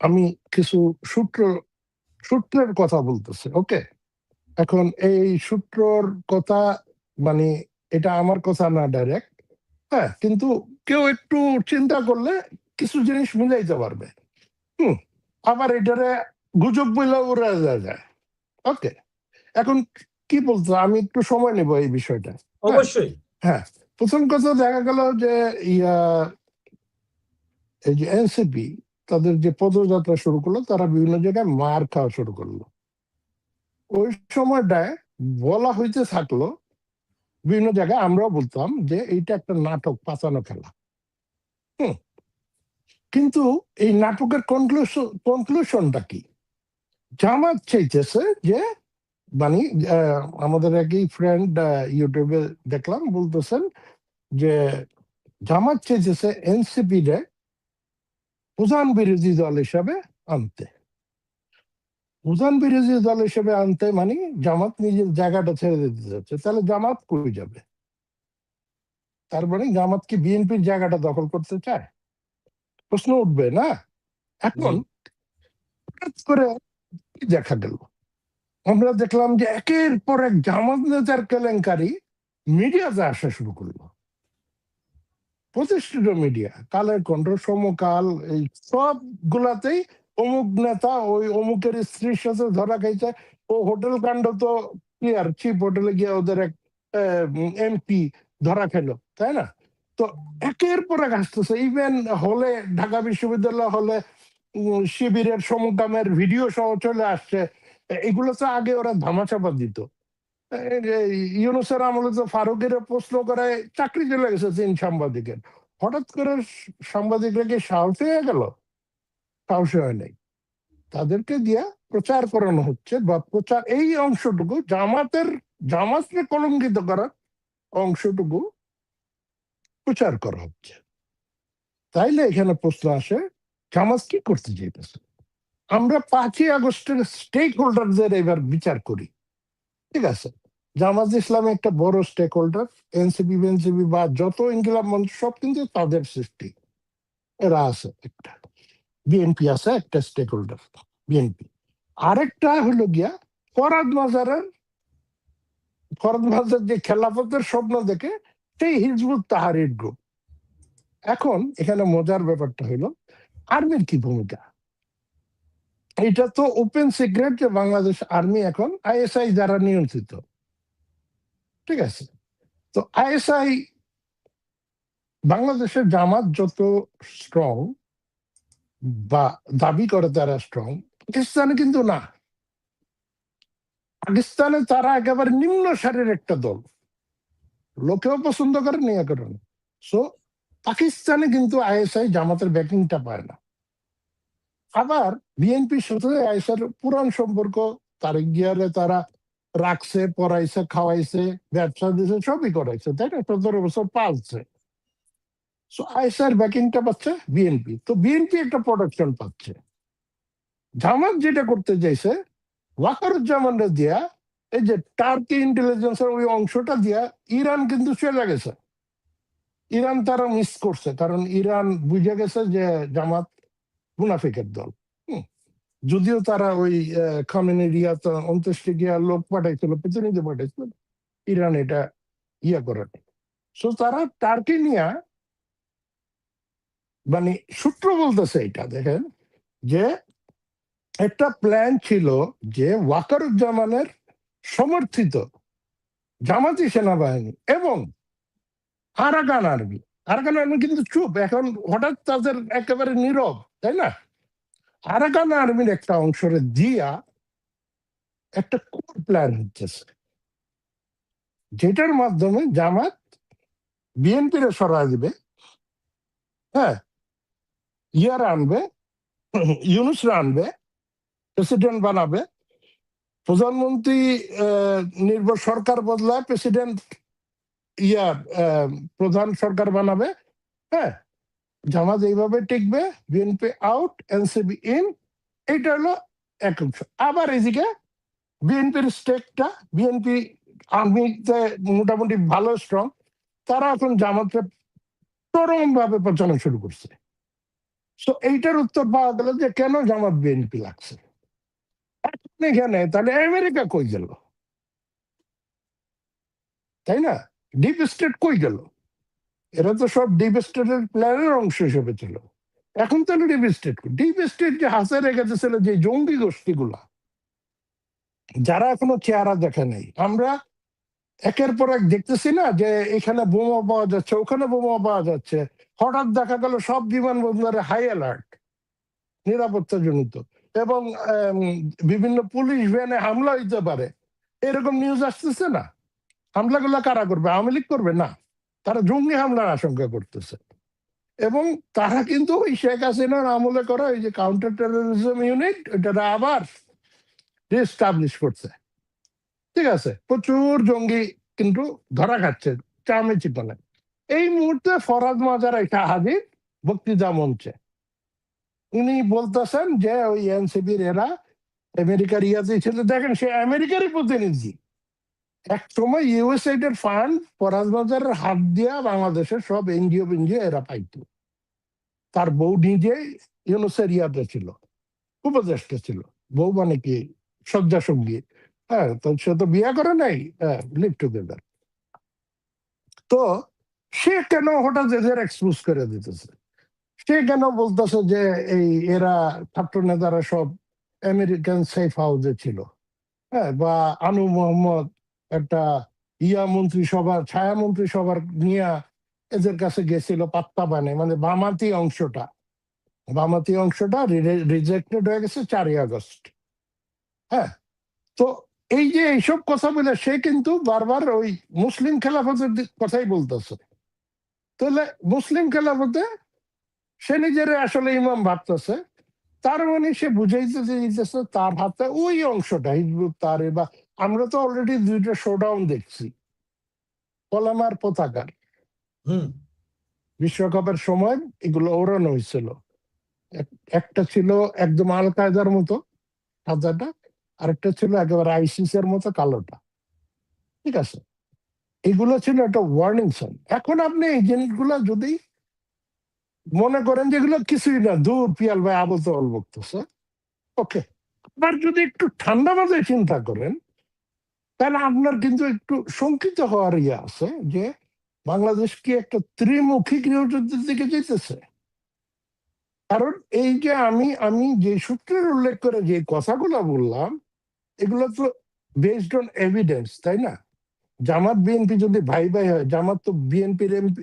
আমি কিছু সূত্রের কথা বলতেছি, ওকে? এখন এই সূত্রর কথা মানে এটা আমার কথা না ডাইরেক্ট, হ্যাঁ, কিন্তু কেউ একটু চিন্তা করলে কিছু জিনিস মিলাইতে পারবে। আবার এটারে গুজব বইলে উড়ে যায়। ওকে, এখন কি বলতো, আমি একটু সময় নেব এই বিষয়টা। অবশ্যই। হ্যাঁ, প্রথম কথা দেখা গেল যে এই যে এনসিপি তাদের যে পদযাত্রা শুরু করলো, তারা বিভিন্ন জায়গায় মার খাওয়া শুরু করলো। ওই সময়টায় বলা হইতে থাকলো বিভিন্ন জায়গায়, আমরাও বলতাম যে এইটা একটা নাটক, পাচানো খেলা। কিন্তু এই নাটকের কনক্লুশনটা কি? জামাত চাইতেছে যে মানে আমাদের একই ফ্রেন্ড ইউটিউবে দেখলাম বলতেছেন যে জামাত চাইতেছে এনসিপি রে প্রধান বিরোধী দল হিসাবে আনতে। প্রধান বিরোধী দল হিসেবে আনতে মানে জামাত নিজের জায়গাটা ছেড়ে দিতে যাচ্ছে, তাহলে জামাত কই যাবে? তার মানে জামাত কি বিএনপির জায়গাটা দখল করতে চায়? প্রশ্ন উঠবে না? এখন হঠাৎ করে দেখা গেল আমরা দেখলাম যে একের পর এক জামাত নেতার কেলেঙ্কারি মিডিয়াতে আসা শুরু করলো, প্রতিষ্ঠিত মিডিয়া, কালের কণ্ঠ, সমকাল, এই সব গুলাতেই অমুক নেতা ওই অমুকের স্ত্রীর সাথে ধরা খাইছে, ও হোটেল কাণ্ড তো ক্লিয়ার, চিপ হোটেলে গিয়ে ওদের এক এমপি ধরা খেলো, তাই না? তো একের পর এক আসতেছে, ইভেন হলে, ঢাকা বিশ্ববিদ্যালয় হলে শিবিরের সমকামের ভিডিও সহ চলে আসছে। এগুলো তো আগে ওরা ধামাচাপা দিত। ইউনুসের আমলে তো ফারুকের প্রশ্ন করে চাকরি চলে গেছে 3 সাংবাদিকের। হঠাৎ করে সাংবাদিকরা কি সাহস হয়ে গেল? সাহস হয় নাই। তাদেরকে দিয়া প্রচার করানো হচ্ছে, বা প্রচার এই অংশটুকু জামাতকে কলঙ্কিত করার অংশটুকু প্রচার করা হচ্ছে। তাইলে এখানে প্রশ্ন আসে, জামাত কি করতে চাইতেছে? আমরা 5ই আগস্টের স্টেক হোল্ডারদের এবার বিচার করি, ঠিক আছে? জামাত ইসলামী একটা বড় স্টেক হোল্ডার, এনসিপি বা যত ইনকিলাব মঞ্চ সব কিন্তু তাদের সৃষ্টি। এরা আছে একটা, বিএনপি আছে একটা স্টেক হোল্ডার, বিএনপি। আরেকটা হলো গিয়া ফরহাদ মাজার যে খেলাফতের স্বপ্ন দেখে সেই হিজবুত তাহরির গ্রুপ। এখন এখানে মজার ব্যাপারটা হলো আর্মির কি ভূমিকা? এটা তো ওপেন সিক্রেট যে বাংলাদেশ আর্মি এখন আইএসআই দ্বারা নিয়ন্ত্রিত, ঠিক আছে? তো আইএসআই, বাংলাদেশের জামাত যত স্ট্রং বা দাবি করে তারা স্ট্রং, পাকিস্তানে কিন্তু না। পাকিস্তানে তারা একেবারে নিম্ন সারির একটা দল, লোকেও পছন্দ করে, নিয়ে করেন। সো পাকিস্তানে কিন্তু আইএসআই জামাতের ব্যাকিংটা পায় না। আবার বিএনপির সাথে আইএসআইয়ের পুরান সম্পর্ক, তারেক জিয়ারে তারা রাখছে, পড়াইছে, খাওয়াইছে, ব্যবসা দিয়েছে, সবই করাইছে, তাই না? 17 বছর পালছে। সো আইএসআইয়ের ব্যাকিংটা পাচ্ছে বিএনপি, তো বিএনপি একটা প্রোটেকশন পাচ্ছে। জামাত যেটা করতে চাইছে, ওয়াকারুজ্জামানরা দিয়া, এই যে টার্কি ইন্টেলিজেন্সের ওই অংশটা দিয়া ইরান কিন্তু চলে গেছে। ইরান তারা মিস করছে, কারণ ইরান বুঝে গেছে যে জামাত মুনাফিকের দল। যদিও তারা ওই খামেনি রিয়াতে অন্ত্যেষ্টি গিয়া লোক পাঠাইছিল, প্রতিনিধি পাঠাইছিল, ইরান এটা ইয়া করেনি। সো তারা টার্কি নিয়া, মানে সূত্র বলতেছে এটা, দেখেন যে একটা প্ল্যান ছিল যে ওয়াকারুজ্জামানের সমর্থিত জামাতি সেনাবাহিনী এবং আরাকান আর্মি কিন্তু চুপ, এখন হঠাৎ তাদের একেবারে নীরব, তাই না? আরাকান আর্মির একটা অংশরে দিয়া একটা কোর প্ল্যান হচ্ছে, যেটার মাধ্যমে জামাত বিএনপির সরাই দিবে, হ্যাঁ, ইয়ারা আনবে, ইউনুসরা আনবে, প্রেসিডেন্ট বানাবে, প্রধানমন্ত্রী নির্ভর সরকার বদলায়, প্রেসিডেন্ট প্রধান সরকার বানাবে, হ্যাঁ, জামাত এইভাবে টিকবে, বিএনপি আউট, এনসিপি ইন। এইটা হলো এক অংশ। আবার এইদিকে বিএনপির স্টেকটা, বিএনপি আর্মিতে মোটামুটি ভালো স্ট্রং, তারা এখন জামাতকে চরম ভাবে প্রচারণা শুরু করছে। সো এইটার উত্তর পাওয়া গেল যে কেন জামাত বিএনপি লাগছে। এখানে তাহলে আমেরিকা কই গেল, তাই না? ডিপ স্টেট কই গেল? এরা তো সব ডিপ স্টেটের প্ল্যানের অংশ হিসেবে ছিল। এখন তাহলে ডিপ স্টেট যে হাসে রেখেছিল যে জঙ্গি গোষ্ঠীগুলা, যারা এখনো চেহারা দেখে নেই, আমরা একের পর এক দেখতেছি না যে এখানে বোমা পাওয়া যাচ্ছে, ওখানে বোমা পাওয়া যাচ্ছে, হঠাৎ দেখা গেল সব বিমানবন্দরে হাই অ্যালার্ট, নিরাপত্তা জনিত, এবং বিভিন্ন পুলিশ ভ্যানে হামলা হইতে পারে, এরকম নিউজ আসতেছে না? হামলাগুলো কারা করবে? আওয়ামী লীগ করবে না, তারা জঙ্গি হামলার আশঙ্কা করতেছে। এবং তারা কিন্তু ওই শেখ হাসিনার আমলে করা ওই যে কাউন্টার টেরোরিজম ইউনিট, ওইটা আবার রিস্টাবলিশ করছে, ঠিক আছে? প্রচুর জঙ্গি কিন্তু ধরা খাচ্ছে চামে চিকনে। এই মুহূর্তে ফরহাদ মাজার একটা হাজির বক্তৃতা মঞ্চে, উনি বলতেছেন যে ওই এনসিপির এরা আমেরিকার ইয়াতে ছিল। দেখেন, সে আমেরিকারই প্রতিনিধি। এক সময় ইউএসএইড এর ফান্ড ফরহাদ মাজারের হাত দিয়া বাংলাদেশের সব এনজিও এরা পাইতো। তার বউ নিজেই ইউনুসের ইয়াতে ছিল, উপদেষ্টা ছিল, বউ মানে কি শয্যা সঙ্গী, হ্যাঁ, তো সে তো বিয়ে করে নাই, লিভ টুগেদার। তো সে কেন হঠাৎ এদের এক্সপোজ করে দিতেছে? সে কেন বলতেছে যে এই এরা ছাত্র নেতারা সব আমেরিকান সেফ হাউসে ছিল? হ্যাঁ, বা আনু মোহাম্মদ একটা মন্ত্রিসভার ছায়া মন্ত্রিসভার নিয়ে এদের কাছে গেছিল, পাত্তা পায় নাই। মানে বামাতি অংশটা রিজেক্টেড হয়ে গেছে 4ই আগস্ট। হ্যাঁ, তো এই যে এইসব কথা বলে সে কিন্তু বারবার ওই মুসলিম খেলাফতের কথাই বলতেছে। তাহলে মুসলিম খেলাফতে সে নিজের আসলে ইমাম ভাবতেছে, তার মানে সে বুঝাইতে দিতেছে তার হাতে ওই অংশটা হিজবুত তাহরির। বা আমরা তো অলরেডি 2টা শোডাউন দেখছি কলামার পতাকার, বিশ্বকাপের সময় এগুলো ওড়ানো হয়েছিল। একটা ছিল একদম আল কায়দার মতো সাদাটা, আরেকটা ছিল একেবারে আইসিস এর মতো কালোটা। ঠিক আছে, এগুলো ছিল একটা ওয়ার্নিং সাইন। এখন আপনি এই জিনিসগুলো যদি মনে করেন যেগুলো কিছুই না, দূর পিয়াল ভাই আবল তবল বকতেছে, ওকে, আবার যদি একটু ঠান্ডা মাথায় চিন্তা করেন, তাহলে আপনার কিন্তু একটু শঙ্কিত হওয়ার আছে যে বাংলাদেশ কি একটা ত্রিমুখী গৃহযুদ্ধের দিকে যেতেছে। কারণ এই যে আমি যে সূত্রের উল্লেখ করে যে কথাগুলো বললাম, এগুলো তো বেসড অন এভিডেন্স, তাই না? জামাত বিএনপি যদি ভাই ভাই হয়, জামাত তো বিএনপির এমপি,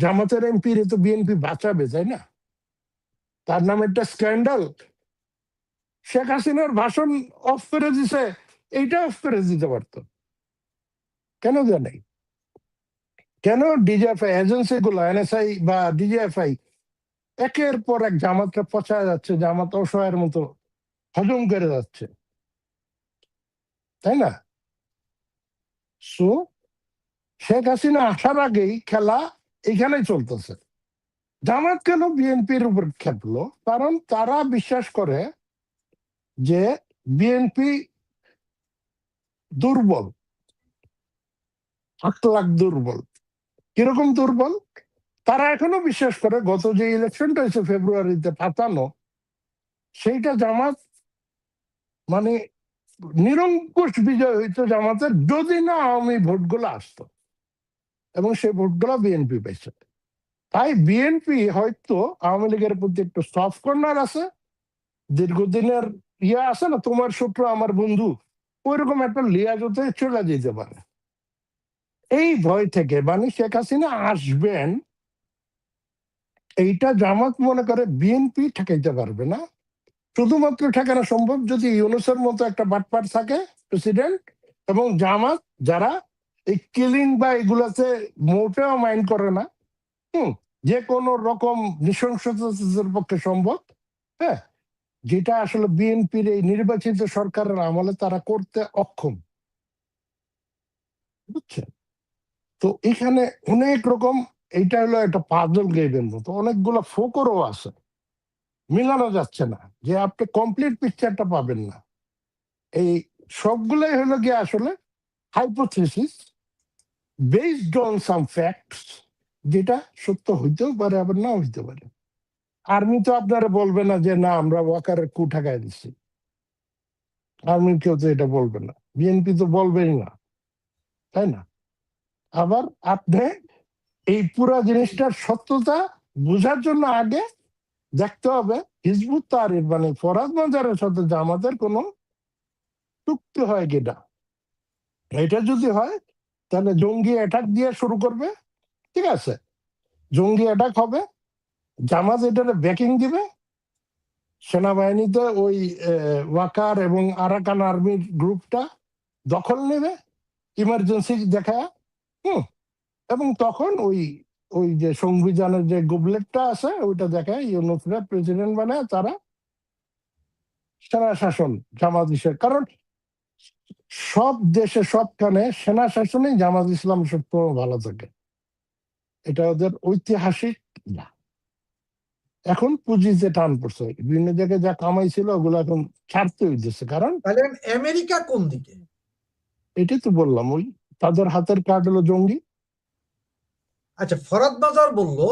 জামাতের এমপি তো বিএনপি বাঁচাবে, তাই না? তার নামে একটা স্ক্যান্ডাল। শেখ হাসিনার ভাষণ অফ করে দিছে, এইটা অফ করে দিতে পারতো, কেন জানাই? কেন ডিজিএফআই এজেন্সি গুলো, এনএসআই বা ডিজিএফআই একের পর এক জামাতটা পচা যাচ্ছে, জামাত অসহায়ের মতো হজম করে যাচ্ছে, তাই না? সো শেখ হাসিনা আসার আগেই খেলা এখানেই চলতেছে। জামাত কেন বিএনপির উপর খেপলো? কারণ তারা বিশ্বাস করে যে বিএনপি দুর্বল, আকলাক দুর্বল। কিরকম দুর্বল? তারা এখনো বিশ্বাস করে গত যে ইলেকশনটা হয়েছে ফেব্রুয়ারিতে পাতানো, সেইটা জামাত মানে নিরঙ্কুশ বিজয় হইতো জামাতের, যদি না আওয়ামী ভোটগুলো আসতো, এবং সেই ভোটগুলো বিএনপি পেয়েছে। তাই বিএনপি হয়তো আওয়ামী লীগের প্রতি একটু সফট কর্নার আছে, দীর্ঘদিনের আছে না, তোমার শত্রু আমার বন্ধু, ওইরকম একটা লিয়াজতে চলে যেতে পারে। এই ভয় থেকে মানে শেখ হাসিনা আসবেন, এইটা জামাত মনে করে বিএনপি ঠেকাইতে পারবে না। শুধুমাত্র ঠেকানো সম্ভব যদি ইউনূসের মতো একটা বাটপার থাকে প্রেসিডেন্ট, এবং জামাত যারা এই কিলিং বা এগুলাতে মোটেও মাইন্ড করে না, যে কোনো রকম নৃশংসতার পক্ষে সম্ভব, হ্যাঁ, যেটা আসলে বিএনপির এই নির্বাচিত সরকারের আমলে তারা করতে অক্ষম। বুঝছেন? তো এখানে অনেক রকম, এইটা হলো একটা পাজল গেমের মতো, অনেকগুলো ফোকরও আছে, মিলানো যাচ্ছে না, যে আপনি কমপ্লিট পিকচারটা পাবেন না। এই সবগুলাই হলো গিয়ে আসলে hypothesis based on some facts, যেটা সত্য হইতেও পারে আবার না হইতে পারে। আর্মি তো আপনারা বলবে না যে না আমরা ওয়াকারের কু ঠেকায় দিচ্ছি, আর্মির কেউ তো এটা বলবে না, বিএনপি তো বলবেই না, তাই না? আবার আপনি এই পুরা জিনিসটার সত্যতা বোঝার জন্য আগে দেখতে হবে হিজবুত তাহরির মানে ফরাদ মাজারের সাথে জামাতের কোনো চুক্তি হয় কিনা। এটা যদি হয় তাহলে জঙ্গি অ্যাটাক দিয়ে শুরু করবে, ঠিক আছে, জঙ্গি অ্যাটাক হবে, জামাত এটারে ব্যাকিং দিবে, সেনাবাহিনীতে ওই ওয়াকার এবং আরাকান আর্মির গ্রুপটা দখল নেবে ইমার্জেন্সি দেখায়, এবং তখন ওই ওই যে সংবিধানের যে গুবলেটটা আছে ওইটা দেখায় ইউনূসরা প্রেসিডেন্ট বানায়, তারা সেনা শাসন জামাত ইসলাম। কারণ সব দেশে সবখানে সেনা শাসনেই জামাত ইসলাম সবসময় ভালো থাকে, এটা ওদের ঐতিহাসিক না। এখন পুঁজিতে টান পড়ছে, বিভিন্ন জায়গায় যা কামাইছিল ওগুলো এখন ছাড়তে হইতেছে। কারণ তাহলে আমেরিকা কোন দিকে? এটাই তো বললাম, ওই তাদের হাতের কার্ড হলো জঙ্গি। আচ্ছা, ফরাদ মাজার বললো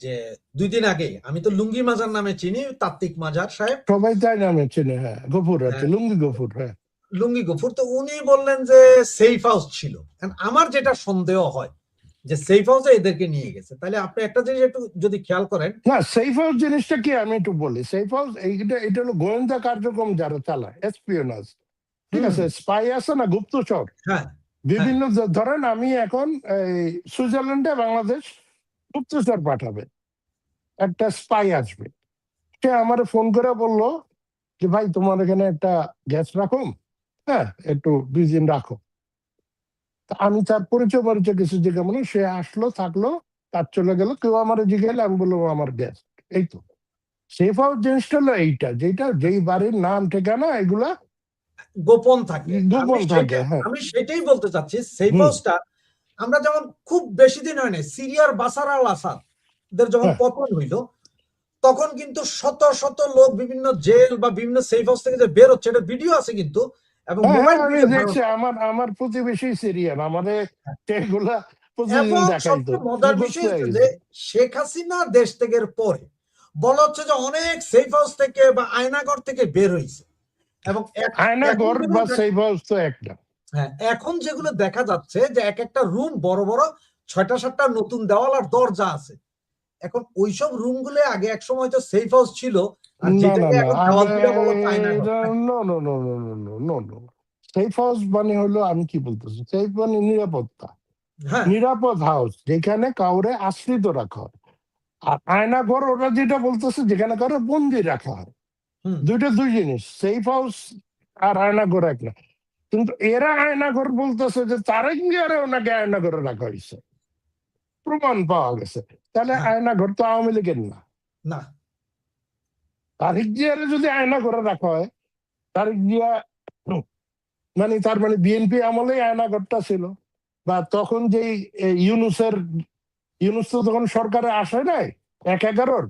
যে 2 দিন আগে, আমি তো লুঙ্গি মাজার নামে চিনি, তাত্ত্বিক মাজার সাহেব, সবাই তাই নামে চেনে, হ্যাঁ, গফুর আছে, লুঙ্গি গফুর, হ্যাঁ। লুঙ্গি গফুর, তো উনি বললেন যে সেফ হাউস ছিল। And আমার যেটা সন্দেহ হয় যে সেফ হাউসে এদেরকে নিয়ে গেছে। তাহলে আপনি একটা জিনিস একটু যদি খেয়াল করেন, না, সেফ হাউস জিনিসটা কি আমি একটু বলি। সেফ হাউস এটা হলো গোয়েন্দা কার্যক্রম যারা চালায়, এসপিওনাজ, ঠিক আছে, স্পাই আছে না, গুপ্তচর, হ্যাঁ বিভিন্ন ধরেন আমি এখন এই সুইজারল্যান্ডে বাংলাদেশ গুপ্তচর পাঠাবে, একটা স্পাই আসবে, সে আমারে ফোন করে বললো যে ভাই তোমার এখানে একটা গ্যাস রাখুন, হ্যাঁ একটু 2 দিন রাখো। তা আমি তার পরিচয় কিছু জিজ্ঞাসা বললাম, সে আসলো থাকলো, তার চলে গেল, কেউ আমার জিজ্ঞাসা, আমি বললাম আমার গ্যাস। এই তো সেফ হাউস জিনিসটা হলো এইটা, যেটা যেই বাড়ির নাম ঠিকানা এগুলা গোপন থাকে। গোপন থাকে। হ্যাঁ, আমি সেটাই বলতে চাচ্ছি, সেফ হুম, হাউসটা আমরা যেমন খুব বেশি দিন হয় না, সিরিয়ার বাশার আল আসাদের যখন হ্যাঁ, পতন হইলো, তখন কিন্তু শত শত লোক বিভিন্ন জেল বা বিভিন্ন সেফ হাউস থেকে যে বের হচ্ছে, এটা ভিডিও আছে কিন্তু, এবং হ্যাঁ, মোবাইল আমি থেকে দেখছি, আমার প্রতিবেশী সিরিয়ান আমাদের সেগুলা প্রতিদিন এবং দেখাইতো, সবচেয়ে মজার মুখস্থ বিষয় হয়ে হচ্ছে গেছে। যে শেখ হাসিনা দেশ থেকে পরে বলা হচ্ছে যে অনেক সেফ হাউস থেকে বা আয়নাগর থেকে বের হয়েছে, এবং এখন আয়নাঘর বা সেফ হাউস তো একটা। হ্যাঁ, এখন যেগুলো দেখা যাচ্ছে যে এক একটা রুম বড় বড় 6টা 7টা নতুন দেওয়াল আর দরজা আছে। এখন ওইসব রুম গুলো আগে এক সময় তো সেফ হাউস ছিল, আর না, না, যেটাকে না, এখন দেওয়াল তুলে বলো Aynaghar. No, no, no, no, no, no, no, no. Safe house মানে হলো, আমি কি বলতেছি, সেফ মানে নিরাপত্তা, হ্যাঁ নিরাপদ হাউস যেখানে কাউরে আশ্রিত রাখা হয়। আর আয়নাঘর ওরা যেটা বলতেছে যেখানে কাউরে বন্দি রাখা হয়, হুম দুইটা দুই জিনিস। সেফ হাউস আর আয়নাঘর এক না। কিন্তু এরা আয়নাঘর বলতেছে যে তারেক জিয়ারে ওনাকে আয়নাঘরে রাখা হয়েছে, প্রমাণ পাওয়া গেছে। তাহলে হ্যাঁ আয়নাঘর তো আওয়ামী লীগের না। না তারেক জিয়ারে যদি আয়নাঘরে রাখা হয়, তারেক জিয়া মানে তার মানে বিএনপি আমলেই আয়নাঘরটা ছিল। বা তখন যেই ইউনুস তো তখন সরকারে আসে নাই 1/11,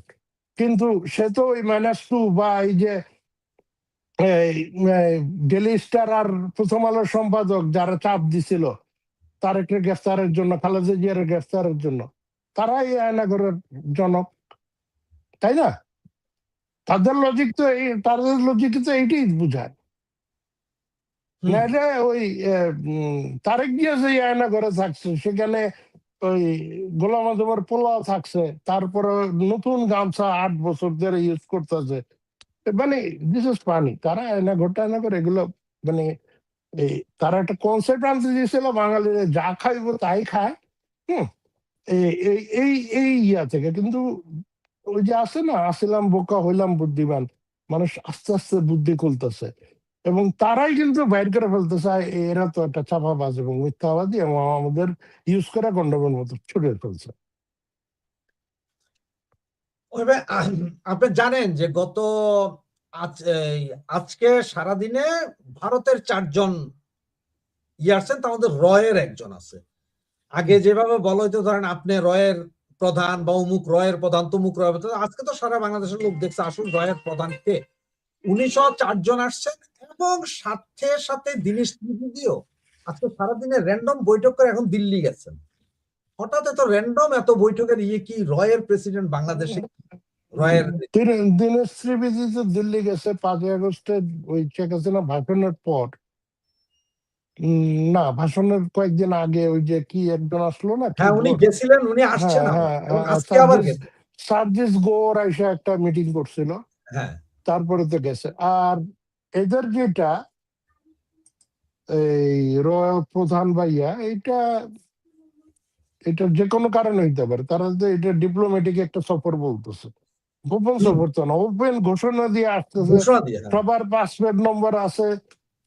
কিন্তু সে তো ওই -2 বা এই যে ডেলি স্টার আর প্রথম আলোর সম্পাদক যারা চাপ দিছিল তারেকের গ্রেফতারের জন্য, খালেদা জিয়ার গ্রেফতারের জন্য, তারাই আয়নাঘরের জনক, তাই না? তাদের লজিক তো এইটাই বুঝায়। হুম নাহলে ওই তারেক জিয়া যে আয়নাঘরে থাকছে সেখানে ওই গোলাম আজমের পোলাও থাকছে, তারপরে নতুন গামছা 8 বছর ধরে ইউজ করতেছে, মানে দিস ইজ ফানি। তারা আয়নাঘর এগুলো মানে এই তারা একটা কনসেপ্ট আনতে দিয়েছিল, বাঙালিরা যা খাইব তাই খায়। হুম, এই এই এই এই ইয়া থেকে কিন্তু ওই যে আছে না, আসিলাম বোকা হইলাম বুদ্ধিমান, মানুষ আস্তে আস্তে বুদ্ধি খুলতেছে, এবং তারাই কিন্তু বাইর করে ফেলতে চায় এরা তো একটা চাপাবাজ এবং মিথ্যাবাদী, এবং আমাদের ইউজ করে গন্ডগোল মতো ছড়িয়ে ফেলছে। ওইভাবে আপনি জানেন যে আজকে সারাদিনে ভারতের 4জন আসছেন, তার মধ্যে রয়ের একজন আছে। আগে যেভাবে বলা হইতো ধরেন আপনি রয়ের প্রধান বা অমুক রয়ের প্রধান তমুক রয়ের প্রধান, আজকে তো সারা বাংলাদেশের লোক দেখছে আসল রয়ের প্রধান কে। 4জন আসছেন, এবং সাথে সাথে দীনেশ ত্রিবেদীও আজকে সারাদিনে র্যান্ডম বৈঠক করে এখন দিল্লি গেছেন। হঠাৎ এত র্যান্ডম এত বৈঠকের কি রয়ের প্রেসিডেন্ট বাংলাদেশে, রয়ের দীনেশ ত্রিবেদী তো দিল্লি গেছে 5ই আগস্টে ওই শেখ হাসিনা ভাষণের পর। না, ভাষণের কয়েকদিন আগে ওই যে কি একজন আসলো না, কি হ্যাঁ উনি ঘোর, গেছিলেন, উনি আসছেন হ্যাঁ, আবার, হ্যাঁ, এবং আজকে আবার সার্জিস গেছেন। সার্জিস গোর এসে একটা মিটিং করছিল, হ্যাঁ তারপরে তো গেছে। আর এদের যেটা এই রয় প্রধান ভাইয়া, এটা যে কোনো কারণে হইতে পারে, তারা তো এটা ডিপ্লোম্যাটিক একটা সফর বলতেছে, গোপন সফর তো না, ওপেন ঘোষণা দিয়ে আসতেছে। ঘোষণা দিয়ে, হ্যাঁ সবার পাসপোর্ট নম্বর আছে,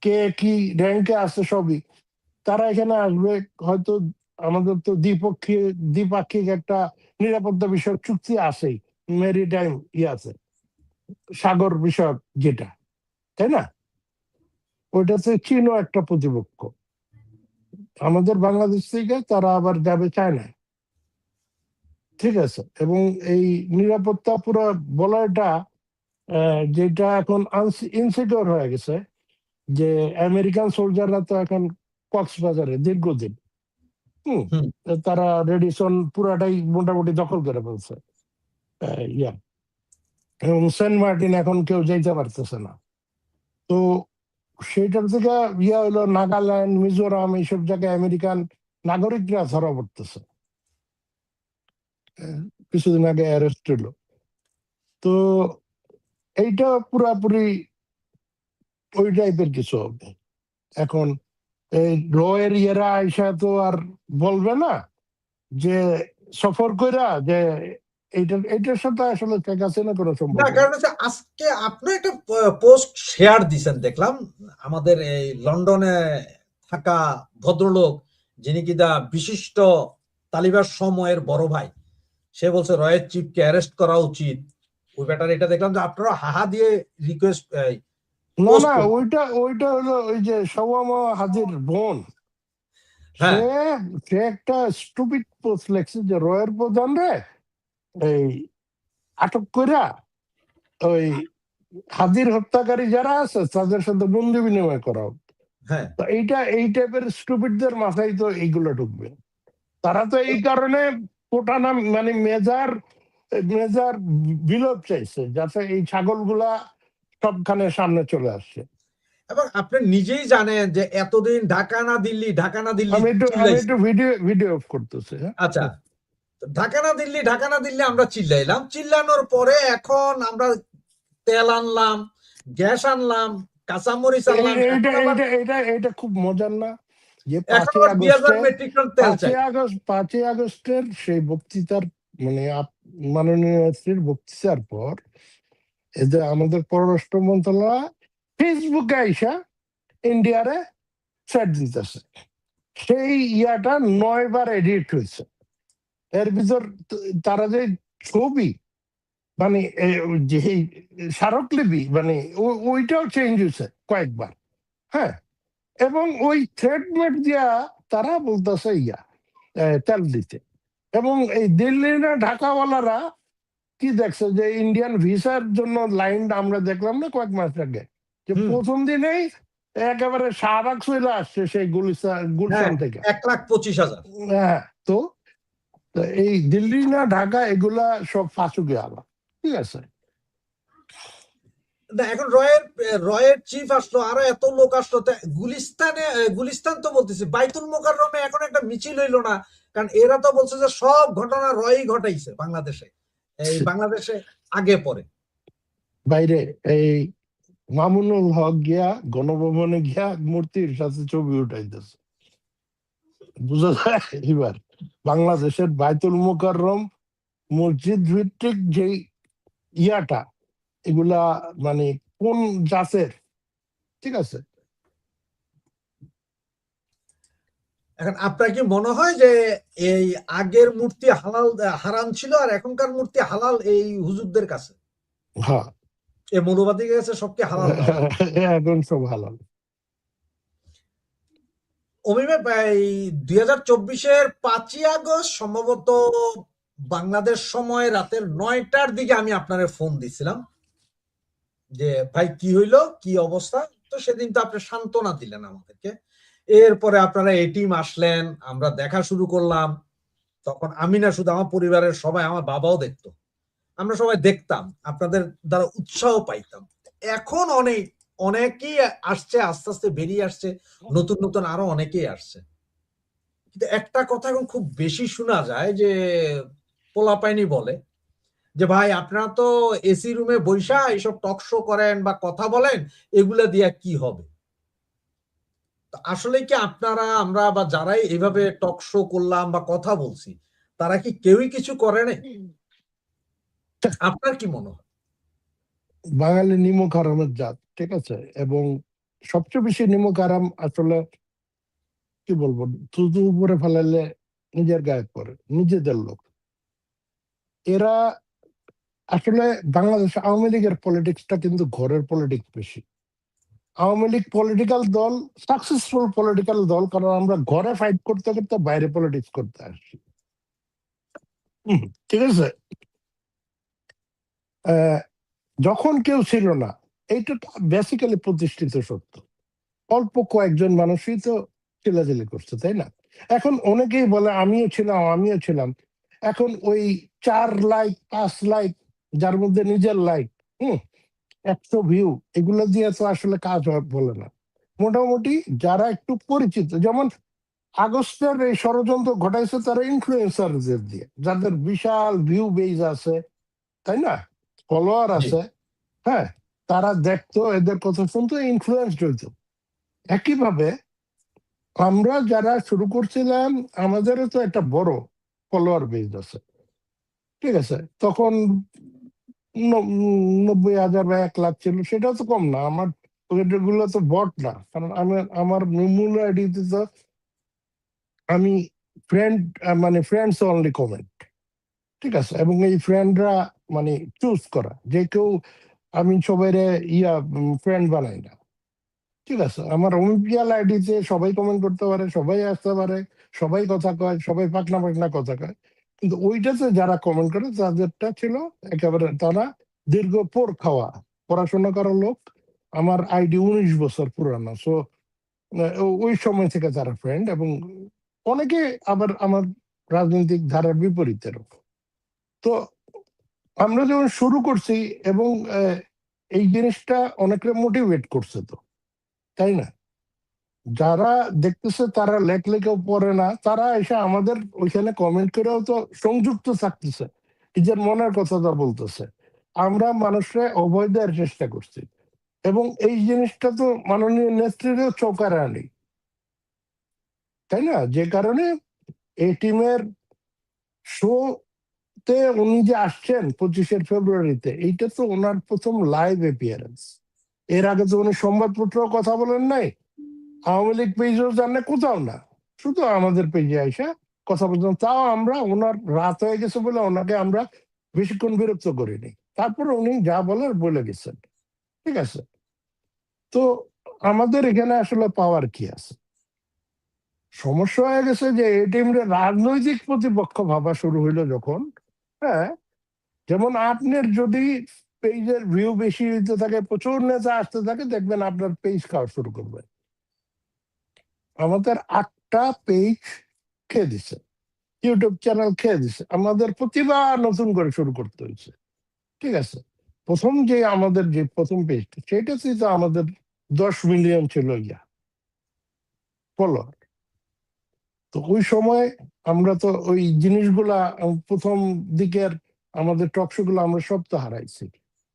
কে কি র্যাঙ্কে আছে সবই। তারা এখানে আসবে, হয়তো আমাদের তো দ্বিপাক্ষিক একটা নিরাপত্তা বিষয়ক চুক্তি আছেই, মেরিটাইম আছে, সাগর বিষয়ক যেটা, তাই না? ওইটাতে চীনও একটা প্রতিপক্ষ আমাদের বাংলাদেশ থেকে, তারা আবার যাবে চায়নায়, ঠিক আছে। এবং এই নিরাপত্তা পুরো বলয়টা যেটা এখন ইনসিকিউর হয়ে গেছে, যে আমেরিকান সোলজাররা তো এখন কক্সবাজারে দীর্ঘদিন, হুম, হুম তারা রেডিসন পুরাটাই মোটামুটি দখল করে ফেলছে, ইয়া, এবং সেন্ট মার্টিন এখন কেউ যাইতে পারতেছে না। তো সেটার থেকে ইয়া হলো নাগাল্যান্ড, মিজোরাম এইসব জায়গায় আমেরিকান নাগরিকরা ধরা পড়তেছে। কিছুদিন আগে অ্যারেস্ট হলো। তো এইটা পুরাপুরি ওই টাইপের কিছু হবে। এখন এই রয়ের ইয়েরা আইসা তো আর বলবে না যে সফর কইরা যে এইটার সাথে আসলে শেখ হাসিনা কোনো না, সম্পর্ক কারণ নেই। হচ্ছে আজকে আপনি একটা পোস্ট শেয়ার দিছেন দেখলাম, আমাদের এই লন্ডনে থাকা ভদ্রলোক, যিনি কিনা বিশিষ্ট তালিবান সময়ের বড় ভাই, সে বলছে রয়ের চিফকে অ্যারেস্ট করা উচিত। ওই ব্যাটার এটা দেখলাম যে আপনারা হাহা দিয়ে রিকোয়েস্ট না পোস্ট না, করছেন। ওইটা হলো ওই যে সওয়ামা হাজির বোন, হ্যাঁ, সে সে একটা স্টুপিড পোস্ট লেখছে যে রয়ের প্রধান রে এই আটক কইরা ওই হাজির হত্যাকারী যারা আছে তাদের সাথে বন্দি বিনিময় করা হোক। হ্যাঁ, তো এইটা এই টাইপের স্টুপিডদের মাথায় তো এইগুলো ঢুকবে। তারা তো এই কারণে কোটানা মানে মেজার মেজার বিলোপ চাইছে, যাতে এই ছাগলগুলা সবখানে সামনে চলে আসছে। এবং আপনি নিজেই জানেন যে এতদিন ঢাকা না দিল্লি, ঢাকা না দিল্লি আমি চিল্লাইছে। একটু ভিডিও অফ করতেছি। হ্যাঁ, আচ্ছা, ঢাকা না দিল্লি, ঢাকা না দিল্লি আমরা চিল্লাইলাম, চিল্লানোর পরে এখন আমরা তেল আনলাম, গ্যাস আনলাম, কাঁচামরিচ আনলাম, এইটা এখন আবার এইটা এইটা এইটা খুব মজার না যে এখন আবার 2000 মেট্রিক টন তেল চাই। 5ই আগস্টের সেই বক্তৃতার মানে মাননীয় নেত্রীর বক্তৃতার পর এই যে আমাদের পররাষ্ট্র মন্ত্রণালয় ফেসবুকে আইসা ইন্ডিয়ারে থ্রেট দিতেছে। সেই ইয়াটা 9 বার এডিট হয়েছে। এর ভিতর তারা যে ছবি মানে যে স্মারকলিপি মানে ওইটাও চেঞ্জ হয়েছে কয়েকবার। হ্যাঁ, এবং ওই থ্রেডমেট দিয়া তারা বলতেছে তেল দিতে। এবং এই দিল্লি না ঢাকাওয়ালারা কি দেখছে যে ইন্ডিয়ান ভিসার জন্য লাইন আমরা দেখলাম না কয়েক মাস আগে, যে প্রথম দিনেই একেবারে শাহবাগ চলে আসছে সেই গুলশান থেকে। 1,25,000। হ্যাঁ, তো এই দিল্লি না ঢাকা এগুলা সব ফাঁসুকে আলা। ঠিক আছে, না, এখন রয়ের চিফ আসলো, আরো এত লোক আসলো, গুলিস্তান তো বলতেছে, বাইতুল মোকাররমে এখন একটা মিছিল হইলো না? কারণ এরা তো বলছে যে সব ঘটনা রয়ই ঘটাইছে বাংলাদেশে, এই বাংলাদেশে আগে পরে। বাইরে এই মামুনুল হক গিয়া গণভবনে গিয়া মূর্তির সাথে ছবি উঠাইতেছে। বুঝা যায় এবার বাংলাদেশের বাইতুল মোকাররম মসজিদ ভিত্তিক যে ইয়াটা, এগুলা মানে কোন জাতের? ঠিক আছে, এখন আপনার কি মনে হয় যে এই আগের মূর্তি হারাম ছিল আর এখনকার মূর্তি হালাল এই হুজুরদের কাছে, হ্যাঁ, এই মৌলবাদীদের কাছে সবকে হালাল দেওয়া? এখন সব হালাল। অমিমে এই 2024-এর 5ই আগস্ট সম্ভবত বাংলাদেশ সময় রাতের 9টার দিকে আমি আপনারে ফোন দিছিলাম যে ভাই কি হইলো, কি অবস্থা। তো সেদিন তো আপনি সান্ত্বনা দিলেন আমাদেরকে। এরপরে আপনারা এই টিম আসলেন, আমরা দেখা শুরু করলাম। তখন আমি না শুধু, আমার পরিবারের সবাই, আমার বাবাও দেখতো, আমরা সবাই দেখতাম, আপনাদের দ্বারা উৎসাহ পাইতাম। এখন অনেকেই আসছে, আস্তে আস্তে বেরিয়ে আসছে, নতুন নতুন আরো অনেকেই আসছে। কিন্তু একটা কথা এখন খুব বেশি শোনা যায় যে পোলাপাইনি বলে যে ভাই আপনারা তো এসি রুমে বৈশা এইসব টক শো করেন বা কথা বলেন, এগুলা দিয়া কি হবে? আসলে কি আপনারা, আমরা বা যারাই এইভাবে টক শো করলাম বা কথা বলছি, তারা কি কেউই কিছু করে নাই? আপনার কি মনে হয়? বাঙালি নিমক হারামের জাত, ঠিক আছে, এবং সবচেয়ে বেশি নিমক হারাম আসলে কি বলবো, থুতু উপরে ফেলাইলে নিজের গায়ে পড়ে, নিজেদের লোক। এরা আসলে বাংলাদেশ আওয়ামী লীগের পলিটিক্সটা কিন্তু ঘরের পলিটিক্স বেশি। আওয়ামী লীগ পলিটিক্যাল দল, সাকসেসফুল পলিটিক্যাল দল, কারণ আমরা ঘরে ফাইট করতে করতে বাইরে পলিটিক্স করতে আসছি। ঠিক আছে, যখন কেউ ছিল না, এইটা বেসিক্যালি প্রতিষ্ঠিত সত্য। অল্প কয়েকজন মানুষই তো চিল্লাচিল্লি করছে, তাই না? এখন অনেকেই বলে আমিও ছিলাম। এখন ওই 4 লাইক 5 লাইক, যার মধ্যে নিজের লাইক 100 ভিউ, এগুলো দিয়ে তো আসলে কাজ বলে না। মোটামুটি যারা একটু পরিচিত, যেমন আগস্টের এই ষড়যন্ত্র ঘটাইছে তারা ইনফ্লুয়েন্সারদের দিয়ে, যাদের বিশাল ভিউ বেজ আছে, তাই না, ফলোয়ার জি আছে, হ্যাঁ, তারা দেখতো, এদের কথা শুনতো, ইনফ্লুয়েন্সড হইতো। একইভাবে আমরা যারা শুরু করছিলাম, আমাদেরও তো একটা বড় ফলোয়ার বেজ আছে, ঠিক আছে, তখন 90,000 বা 1 লাখ ছিল, সেটাও তো কম না। আমার গুলো তো বট না, কারণ আমার মূল আইডিতে তো আমি ফ্রেন্ড, মানে ফ্রেন্ডস অনলি কমেন্ট, ঠিক আছে, এবং এই ফ্রেন্ডরা মানে চুজ করা, যে কেউ, আমি সবাই ফ্রেন্ড বানাই না, ঠিক আছে। আমার অফিসিয়াল আইডিতে সবাই কমেন্ট করতে পারে, সবাই আসতে পারে, সবাই কথা কয়, সবাই পাকনা পাকনা কথা কয়, কিন্তু ওইটাতে যারা কমেন্ট করে তাদেরটা ছিল একেবারে, তারা দীর্ঘ পর খাওয়া পড়াশোনা করার লোক। আমার আইডি 19 বছর পুরানো, সো ওই সময় থেকে তারা ফ্রেন্ড, এবং অনেকে আবার আমার রাজনৈতিক ধারার বিপরীতের। তো আমরা যখন শুরু করছি, এবং এই জিনিসটা অনেকটা মোটিভেট করছে, তো তাই না, যারা দেখতেছে তারা লেখলেখেও পড়ে না, তারা এসে আমাদের ওইখানে কমেন্ট করেও তো সংযুক্ত থাকতেছে, নিজের মনের কথাটা বলতেছে। আমরা মানুষরা অভয় দেওয়ার চেষ্টা করছি, এবং এই জিনিসটা তো মাননীয় নেত্রীরও চৌকারে আনি, তাই না, যে কারণে এই টিমের শো তে উনি যে আসছেন 25শে ফেব্রুয়ারিতে, এইটা তো ওনার প্রথম লাইভ অ্যাপিয়ারেন্স। এর আগে তো উনি সংবাদপত্র কথা বলেন নাই, আওয়ামী লীগ পেজও যান না, কোথাও না, শুধু আমাদের পেজে আইসা কথা বলতাম। তাও আমরা, ওনার রাত হয়ে গেছে বলে ওনাকে আমরা বেশিক্ষণ বিরক্ত করিনি, তারপরে উনি যা বলার বলে গেছেন, ঠিক আছে। তো আমাদের এখানে আসলে পাওয়ার কি আছে? সমস্যা হয়ে গেছে যে এই টিমরে রাজনৈতিক প্রতিপক্ষ ভাবা শুরু হইলো যখন, হ্যাঁ, যেমন আপনার যদি পেজের ভিউ বেশি হইতে থাকে, প্রচুর নেতা আসতে থাকে, দেখবেন আপনার পেজ খাওয়া শুরু করবে। আমাদের 8টা পেজ খেয়ে দিছে, ইউটিউব চ্যানেল খেয়ে দিছে, আমাদের প্রতিবার নতুন করে শুরু করতে হয়েছে, ঠিক আছে। আমাদের যে প্রথম পেজটা, সেটাতে তো আমাদের 10 মিলিয়ন ছিল ফলোয়ার। তো ওই সময় আমরা তো ওই জিনিসগুলা, প্রথম দিকের আমাদের টকশো গুলো আমরা সব তো হারাইছি।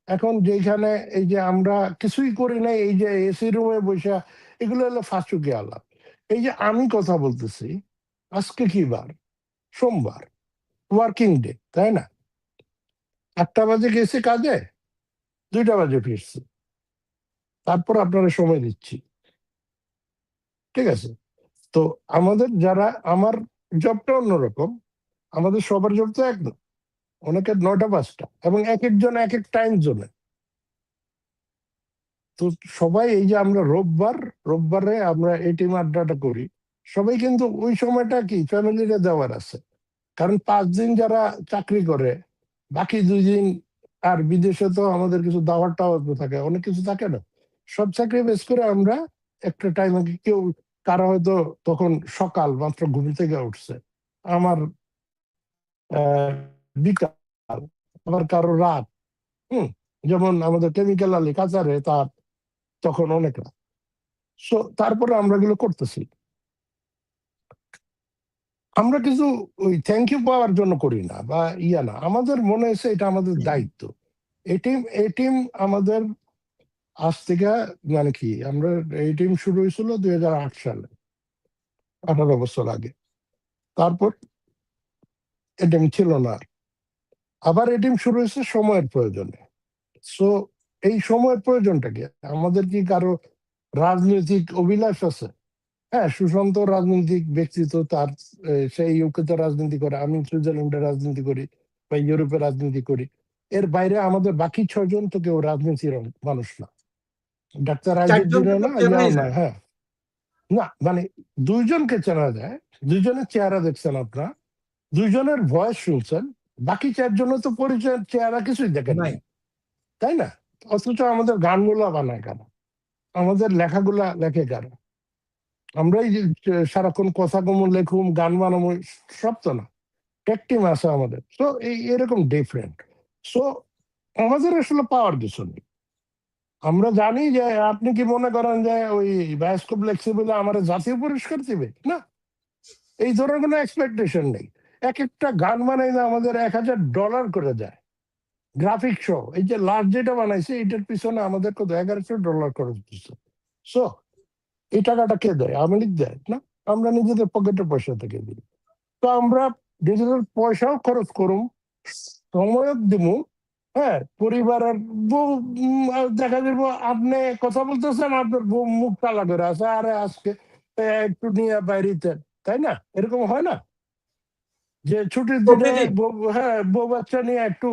এখন যেখানে এই যে আমরা কিছুই করি নাই, এই যে এসি রুমে বসে, এগুলো হলো ফাঁসুকে আলাপ। এই যে আমি কথা বলতেছি, আজকে কি বার? সোমবার, ওয়ার্কিং ডে, তাই না? 8টা বাজে গেছি কাজে, 2টা বাজে ফিরছি, তারপর আপনারা সময় দিচ্ছি, ঠিক আছে। তো আমাদের যারা, আমার জবটা অন্যরকম, আমাদের সবার জব তো এক না, অনেকের 9টা 5টা, এবং এক একজন এক এক টাইম জোনে। তো সবাই, এই যে আমরা রোববারে আমরা এই টিম আড্ডাটা করি, সবাই কিন্তু ওই সময়টা কি ফ্যামিলিতে দেওয়ার আছে, কারণ 5 দিন যারা চাকরি করে, বাকি 2 দিন আর বিদেশে তো আমাদের কিছু দাওয়ার টাওয়ার থাকে, অনেক কিছু থাকে না, সব চাকরি বেশ করে আমরা একটা টাইম, কেউ, কারো হয়তো তখন সকাল মাত্র ঘুম থেকে উঠছে, আমার বিকাল, আবার কারো রাত, হুম, যেমন আমাদের কেমিক্যাল আলী কাজারে, তার তখন অনেক রাত। সো তারপরে আমরা এগুলো করতেছি, আমরা কিছু ওই থ্যাংক ইউ পাওয়ার জন্য করি না, বা না, আমাদের মনে হয়েছে এটা আমাদের দায়িত্ব। এই টিম আমাদের আজ থেকে, মানে কি, আমরা এই টিম শুরু হয়েছিল 2008 সালে, 18 বছর আগে। তারপর এই টিম ছিল না আর। আবার এই টিম শুরু হয়েছে সময়ের প্রয়োজনে। সো এই সময়ের প্রয়োজনটা কি? আমাদের কি কারো রাজনৈতিক অভিলাষ আছে? হ্যাঁ, সুশান্ত রাজনৈতিক ব্যক্তিত্ব, তার সেই ইউকেতে রাজনীতি করে, আমি সুইজারল্যান্ডে রাজনীতি করি, বা ইউরোপে রাজনীতি করি। এর বাইরে আমাদের বাকি 6জন তো কেউ রাজনীতির মানুষ না, ডাক্তার চারজনকে আইজুদ্দিনও তো না, চেনাই ইয়াও না, যায়। হ্যাঁ, না, মানে 2জনকে চেনা যায়, 2জনের চেহারা দেখছেন আপনারা, 2জনের ভয়েস শুনছেন, বাকি 4জনের তো পরিচয়, চেহারা কিছুই নাই দেখেননি, তাই না? অথচ আমাদের গানগুলা বানায় কারা? আমাদের লেখাগুলা লেখে কারা? আমরাই যে সারাক্ষণ কথা কম, লেখুম, গান বানাবো, সব তো না, টেক টিম আছে আমাদের। তো এরকম ডিফারেন্ট। সো আমাদের আসলে পাওয়ার কিছু নেই, আমরা জানি যে আপনি কি মনে করেন যে ওই বায়োস্কোপ লেখছে বলে আমার জাতীয় পুরস্কার দিবে না, এই ধরনের কোনো এক্সপেকটেশন নেই। এক একটা গান বানাই না আমাদের $1000 করে দেয়, গ্রাফিক শো। এই যে লাস্ট যেটা বানাইছে এটার পিছনে আমাদের কত $1100 খরচ দিচ্ছে। সো এই টাকাটা কে দেয়? আওয়ামী লীগ দেয় না, আমরা নিজেদের পকেটের পয়সা থেকে দিই। তো আমরা নিজেদের পয়সাও খরচ করুম, সময়ও দিমু। হ্যাঁ, পরিবারের বউ দেখা যাবো আপনি কথা বলতেছেন, আপনার বউ মুখ কালা করে আছে, আরে আজকে একটু নিয়ে বাইরেতেন, তাই না? এরকম হয় না যে ছুটির দিনে প্রতিদিন হ্যাঁ বউ বাচ্চা নিয়ে একটু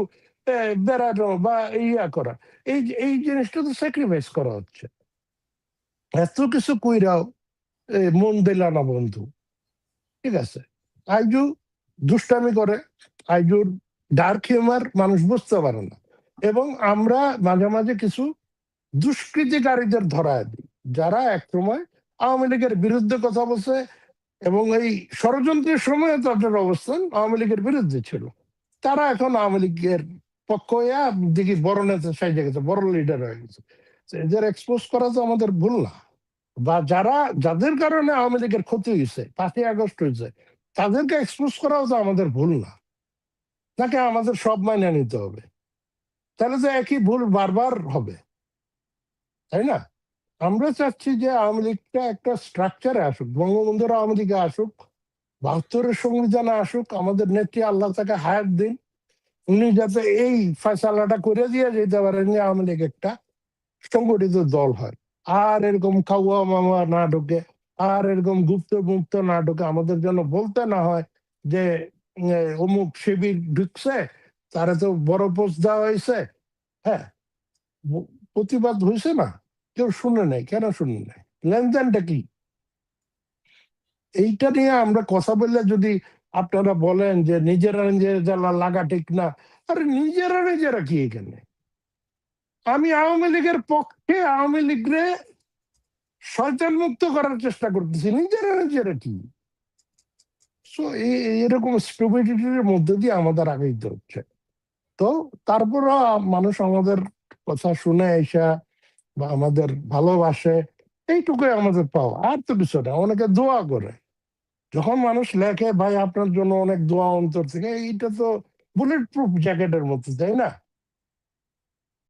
বেড়ানো বা ইয়া করা, এই জিনিসটা তো স্যাক্রিফাইস করা হচ্ছে। এত কিছু কইরাও মন দিলা না বন্ধু, ঠিক আছে? আইজু দুষ্টামি করে, আইজুর ডার্ক হিউমার মানুষ বুঝতে পারে না, এবং আমরা মাঝে মাঝে কিছু দুষ্কৃতিকারীদের ধরায় দিই যারা একসময় আওয়ামী লীগের বিরুদ্ধে কথা বলছে, এবং এই ষড়যন্ত্রের সময় তাদের অবস্থান আওয়ামী লীগের বিরুদ্ধে ছিল। তারা এখন আওয়ামী লীগের পক্ষ হইয়া দেখি বড় নেতা সাইজে গেছে, বড় লিডার হয়ে গেছে। এদের এক্সপোজ করা তো আমাদের ভুল না, বা যাদের কারণে আওয়ামী লীগের ক্ষতি হয়েছে, 5ই আগস্ট হয়েছে, তাদেরকে এক্সপোজ করাও তো আমাদের ভুল না। তাকে আমাদের সব মাইনে নিতে হবে, তাহলে তো একই ভুল বারবার হবে, তাই না? আমরা চাচ্ছি যে আওয়ামী লীগটা একটা স্ট্রাকচারে আসুক, বঙ্গবন্ধুর আওয়ামী লীগে আসুক, 72-এর সংবিধানে আসুক, আমাদের নেত্রী আল্লাহ তাকে হায়াত দিন, উনি যাতে এই ফয়সালাটা করে দিয়ে যেতে পারেন যে আওয়ামী লীগ একটা সংগঠিত দল হয়, আর এরকম খাওয়া মামা না ঢোকে, আর এরকম গুপ্ত মুক্ত না ঢোকে, আমাদের জন্য বলতে না হয় যে অমুক শিবির ঢুকছে, তারা তো বড় পোস্ট দেওয়া হয়েছে। হ্যাঁ, প্রতিবাদ হয়েছে না, কেউ শুনে নাই, কেন শুনে নাই? লেনদেনটা কি? এইটা নিয়ে আমরা কথা বললে যদি আপনারা বলেন যে নিজেরা নিজেরা লাগা ঠিক না, আরে নিজেরা কি এখানে? আমি আওয়ামী লীগের পক্ষে আওয়ামী লীগরে শয়তান মুক্ত করার চেষ্টা করতেছি, নিজেরা কি? সো এরকম স্টুপিডিটির মধ্যে দিয়ে আমাদের আগাইতে হচ্ছে। তো তারপরও মানুষ আমাদের কথা শুনে এসা বা আমাদের ভালোবাসে, এইটুকুই আমাদের পাওয়া, আর তো কিছু না। অনেকে দোয়া করে, যখন মানুষ লেখে ভাই আপনার জন্য অনেক দোয়া অন্তর থেকে, এইটা তো বুলেট প্রুফ জ্যাকেটের মতো, তাই না?